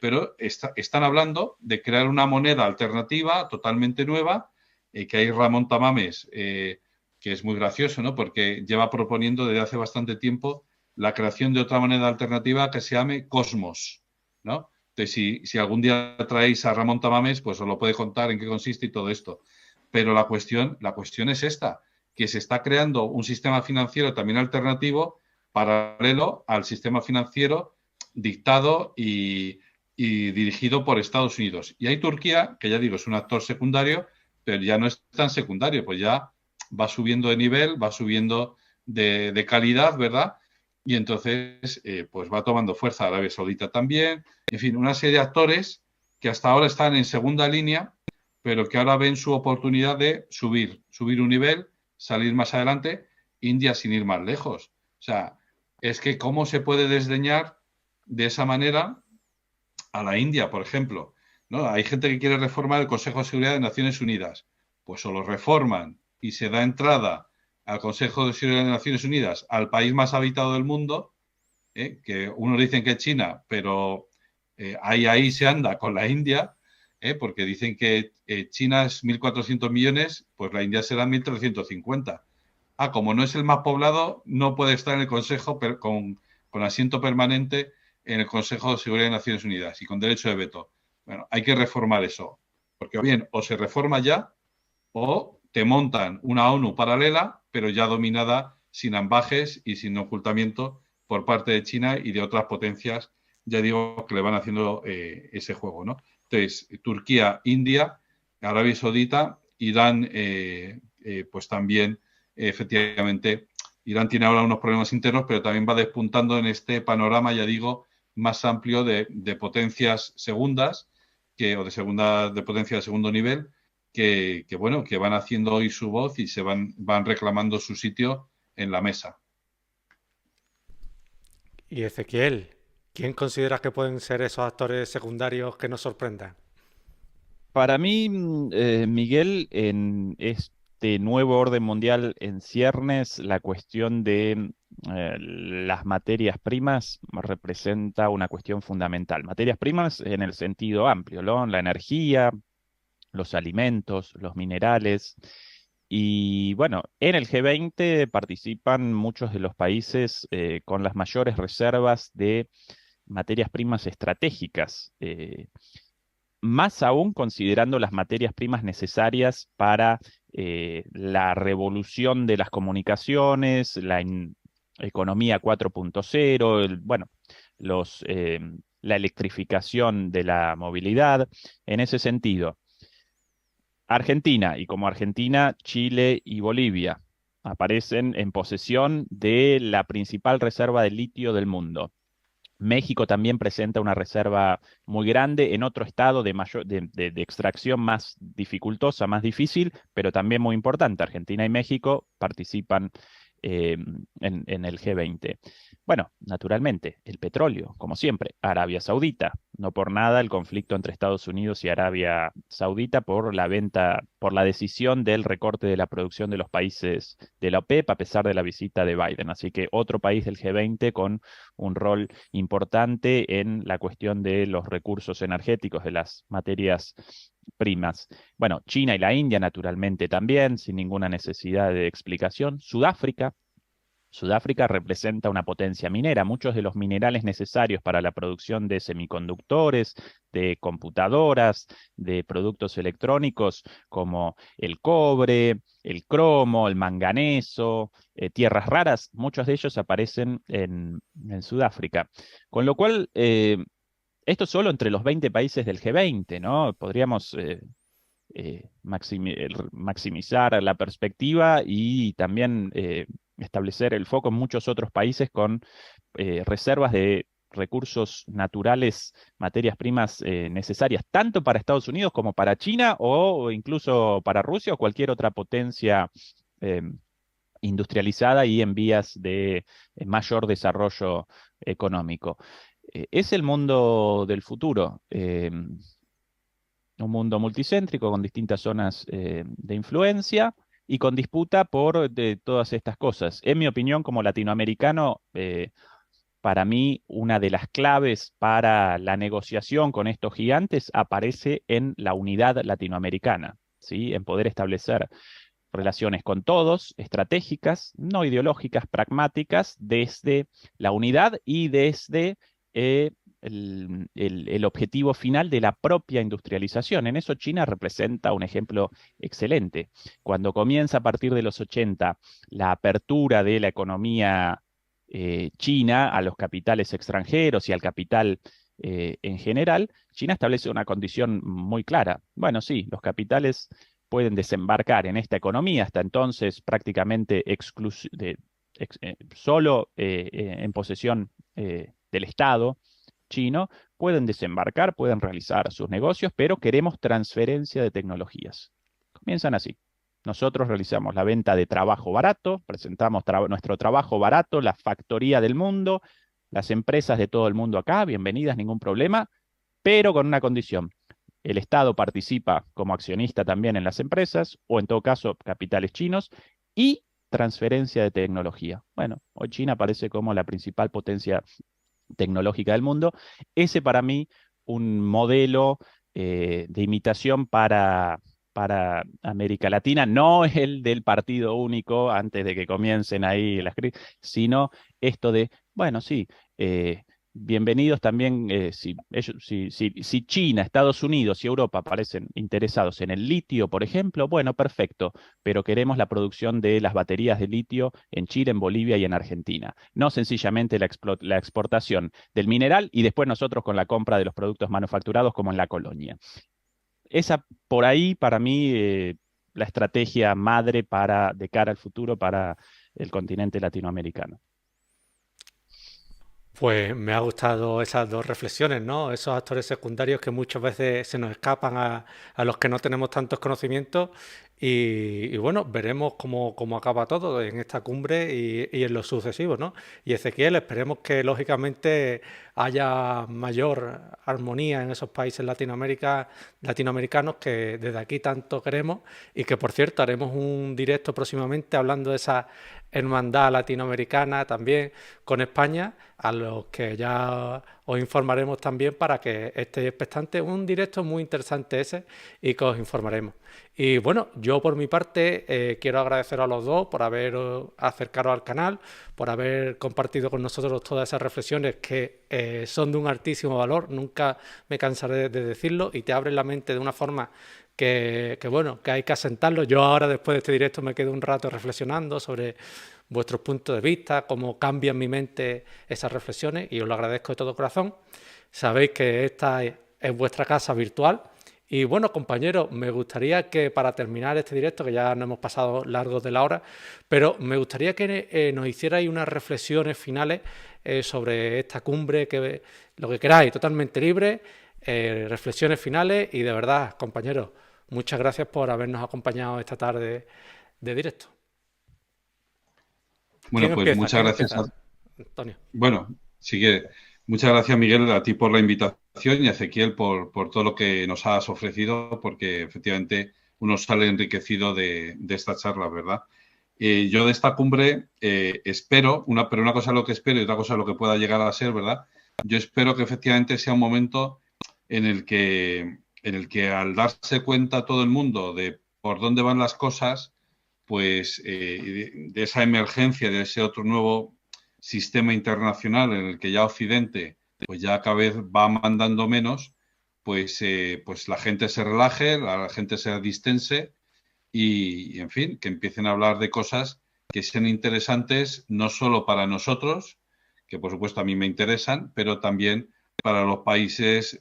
Pero están hablando de crear una moneda alternativa totalmente nueva, que hay Ramón Tamames, que es muy gracioso, ¿no? Porque lleva proponiendo desde hace bastante tiempo la creación de otra moneda alternativa que se llame Cosmos, ¿no? Entonces, si algún día traéis a Ramón Tamames, pues os lo puede contar en qué consiste y todo esto. Pero la cuestión es esta, que se está creando un sistema financiero también alternativo paralelo al sistema financiero dictado y dirigido por Estados Unidos. Y hay Turquía, que ya digo, es un actor secundario, pero ya no es tan secundario, pues ya va subiendo de nivel, va subiendo de calidad, ¿verdad? Y entonces, pues va tomando fuerza. Arabia Saudita también. En fin, una serie de actores que hasta ahora están en segunda línea, pero que ahora ven su oportunidad de subir un nivel, salir más adelante, India sin ir más lejos. O sea, es que cómo se puede desdeñar de esa manera a la India, por ejemplo, ¿no? Hay gente que quiere reformar el Consejo de Seguridad de Naciones Unidas. Pues o lo reforman y se da entrada al Consejo de Seguridad de Naciones Unidas, al país más habitado del mundo, que unos dicen que es China, pero ahí se anda con la India, porque dicen que China es 1.400 millones, pues la India será 1.350. Como no es el más poblado, no puede estar en el Consejo con asiento permanente en el Consejo de Seguridad de Naciones Unidas y con derecho de veto. Bueno, hay que reformar eso, porque bien, o se reforma ya o te montan una ONU paralela, pero ya dominada sin ambajes y sin ocultamiento por parte de China y de otras potencias, ya digo, que le van haciendo ese juego, ¿no? Entonces, Turquía, India, Arabia Saudita, Irán, pues también, efectivamente, Irán tiene ahora unos problemas internos, pero también va despuntando en este panorama, ya digo, más amplio de potencias segundas, de potencia de segundo nivel, bueno, que van haciendo oír su voz y van reclamando su sitio en la mesa. Y Ezequiel, ¿quién considera que pueden ser esos actores secundarios que nos sorprendan? Para mí, Miguel, en este nuevo orden mundial en ciernes, la cuestión de las materias primas representa una cuestión fundamental. Materias primas en el sentido amplio, ¿no? La energía, los alimentos, los minerales. Y bueno, en el G20 participan muchos de los países con las mayores reservas de materias primas estratégicas. Más aún considerando las materias primas necesarias para la revolución de las comunicaciones, economía 4.0, bueno, la electrificación de la movilidad. En ese sentido, Argentina, y como Argentina, Chile y Bolivia aparecen en posesión de la principal reserva de litio del mundo. México también presenta una reserva muy grande en otro estado de extracción más dificultosa, más difícil, pero también muy importante. Argentina y México participan en el G20. Bueno, naturalmente, el petróleo, como siempre, Arabia Saudita. No por nada el conflicto entre Estados Unidos y Arabia Saudita por la por la decisión del recorte de la producción de los países de la OPEP a pesar de la visita de Biden. Así que otro país del G20 con un rol importante en la cuestión de los recursos energéticos, de las materias primas. Bueno, China y la India naturalmente también, sin ninguna necesidad de explicación. Sudáfrica representa una potencia minera. Muchos de los minerales necesarios para la producción de semiconductores, de computadoras, de productos electrónicos como el cobre, el cromo, el manganeso, tierras raras, muchos de ellos aparecen en Sudáfrica. Con lo cual, esto solo entre los 20 países del G20, ¿no? Podríamos maximizar la perspectiva y también establecer el foco en muchos otros países con reservas de recursos naturales, materias primas necesarias, tanto para Estados Unidos como para China o incluso para Rusia o cualquier otra potencia industrializada y en vías de mayor desarrollo económico. Es el mundo del futuro. Un mundo multicéntrico con distintas zonas de influencia y con disputa por todas estas cosas. En mi opinión, como latinoamericano, para mí, una de las claves para la negociación con estos gigantes aparece en la unidad latinoamericana, ¿sí? En poder establecer relaciones con todos, estratégicas, no ideológicas, pragmáticas, desde la unidad y desde el objetivo final de la propia industrialización. En eso China representa un ejemplo excelente. Cuando comienza a partir de los 80 la apertura de la economía China a los capitales extranjeros y al capital en general, China establece una condición muy clara. Bueno, sí, los capitales pueden desembarcar en esta economía, hasta entonces prácticamente solo en posesión del Estado chino, pueden desembarcar, pueden realizar sus negocios, pero queremos transferencia de tecnologías. Comienzan así. Nosotros realizamos la venta de trabajo barato, presentamos nuestro trabajo barato, la factoría del mundo, las empresas de todo el mundo acá, bienvenidas, ningún problema, pero con una condición. El Estado participa como accionista también en las empresas, o en todo caso, capitales chinos, y transferencia de tecnología. Bueno, hoy China aparece como la principal potencia tecnológica del mundo. Ese para mí un modelo de imitación para América Latina, no el del partido único antes de que comiencen ahí las crisis, sino esto de, bueno, sí, bienvenidos también, si China, Estados Unidos y Europa parecen interesados en el litio, por ejemplo, bueno, perfecto, pero queremos la producción de las baterías de litio en Chile, en Bolivia y en Argentina, no sencillamente la exportación del mineral y después nosotros con la compra de los productos manufacturados como en la colonia. Esa por ahí, para mí, la estrategia madre de cara al futuro para el continente latinoamericano. Pues me ha gustado esas dos reflexiones, ¿no? Esos actores secundarios que muchas veces se nos escapan a los que no tenemos tantos conocimientos y bueno, veremos cómo acaba todo en esta cumbre y en los sucesivos, ¿no? Y Ezequiel, esperemos que lógicamente haya mayor armonía en esos países latinoamericanos que desde aquí tanto queremos y que, por cierto, haremos un directo próximamente hablando de esa hermandad latinoamericana también con España, a los que ya os informaremos también para que estéis expectantes. Un directo muy interesante ese y que os informaremos. Y bueno, yo por mi parte quiero agradecer a los dos por haber acercado al canal, por haber compartido con nosotros todas esas reflexiones que son de un altísimo valor, nunca me cansaré de decirlo y te abren la mente de una forma bueno, que hay que asentarlo. Yo ahora después de este directo me quedo un rato reflexionando sobre vuestros puntos de vista, cómo cambian mi mente esas reflexiones y os lo agradezco de todo corazón. Sabéis que esta es vuestra casa virtual. Y bueno, compañeros, me gustaría que para terminar este directo, que ya no hemos pasado largos de la hora, pero me gustaría que nos hicierais unas reflexiones finales sobre esta cumbre, que lo que queráis, totalmente libre, reflexiones finales y de verdad, compañeros, muchas gracias por habernos acompañado esta tarde de directo. Bueno, pues muchas gracias. Antonio. Bueno, sí que muchas gracias, Miguel, a ti por la invitación y a Ezequiel por todo lo que nos has ofrecido, porque efectivamente uno sale enriquecido de esta charla, ¿verdad? Yo de esta cumbre espero, pero una cosa es lo que espero y otra cosa es lo que pueda llegar a ser, ¿verdad? Yo espero que efectivamente sea un momento en el que al darse cuenta todo el mundo de por dónde van las cosas, pues de esa emergencia, de ese otro nuevo sistema internacional en el que ya Occidente pues ya cada vez va mandando menos, pues la gente se relaje, la gente se distense y, en fin, que empiecen a hablar de cosas que sean interesantes no solo para nosotros, que por supuesto a mí me interesan, pero también para los países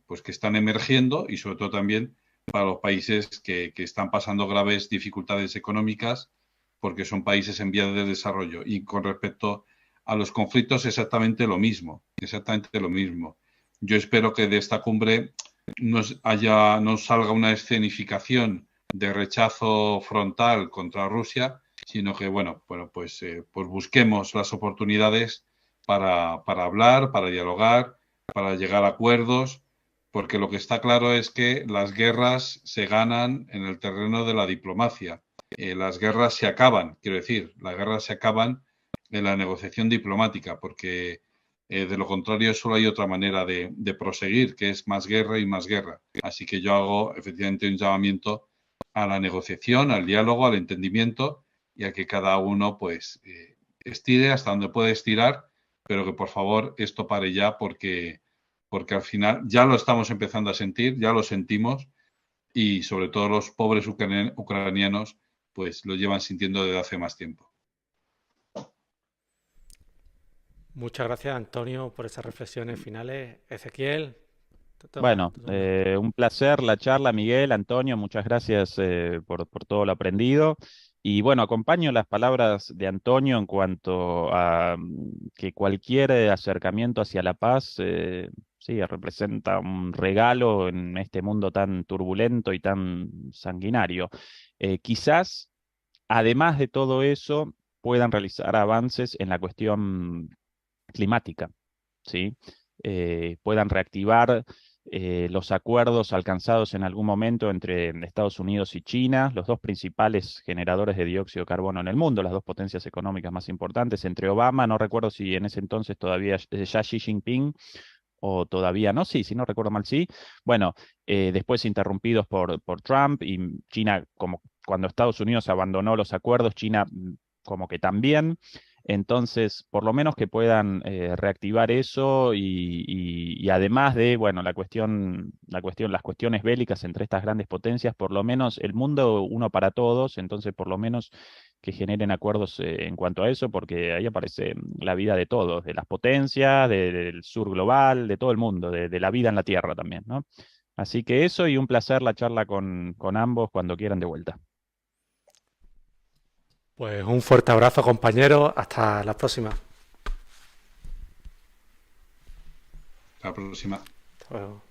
pues que están emergiendo y sobre todo también para los países que están pasando graves dificultades económicas porque son países en vías de desarrollo. Y con respecto a los conflictos, exactamente lo mismo, exactamente lo mismo. Yo espero que de esta cumbre no salga una escenificación de rechazo frontal contra Rusia, sino que, pues busquemos las oportunidades para hablar, para dialogar, para llegar a acuerdos, porque lo que está claro es que las guerras se ganan en el terreno de la diplomacia las guerras se acaban, quiero decir, las guerras se acaban en la negociación diplomática, porque de lo contrario solo hay otra manera de proseguir, que es más guerra y más guerra. Así que yo hago efectivamente un llamamiento a la negociación, al diálogo, al entendimiento y a que cada uno pues estire hasta donde puede estirar, pero que por favor esto pare ya porque al final ya lo estamos empezando a sentir, ya lo sentimos y sobre todo los pobres ucranianos pues lo llevan sintiendo desde hace más tiempo. Muchas gracias, Antonio, por esas reflexiones finales. Ezequiel, Bueno, un placer la charla, Miguel, Antonio, muchas gracias por todo lo aprendido. Y bueno, acompaño las palabras de Antonio en cuanto a que cualquier acercamiento hacia la paz, sí, representa un regalo en este mundo tan turbulento y tan sanguinario. Quizás, además de todo eso, puedan realizar avances en la cuestión climática, ¿sí? Puedan reactivar los acuerdos alcanzados en algún momento entre Estados Unidos y China, los dos principales generadores de dióxido de carbono en el mundo, las dos potencias económicas más importantes, entre Obama, no recuerdo si en ese entonces todavía ya Xi Jinping o todavía no, sí, si no recuerdo mal, sí. Bueno, después interrumpidos por Trump y China, como cuando Estados Unidos abandonó los acuerdos, China como que también. Entonces, por lo menos que puedan reactivar eso y además de, bueno, las cuestiones bélicas entre estas grandes potencias, por lo menos el mundo uno para todos, entonces por lo menos que generen acuerdos en cuanto a eso, porque ahí aparece la vida de todos, de las potencias, del sur global, de todo el mundo, de la vida en la Tierra también, ¿no? Así que eso y un placer la charla con ambos cuando quieran de vuelta. pues un fuerte abrazo, compañeros. Hasta la próxima. La próxima. Hasta luego.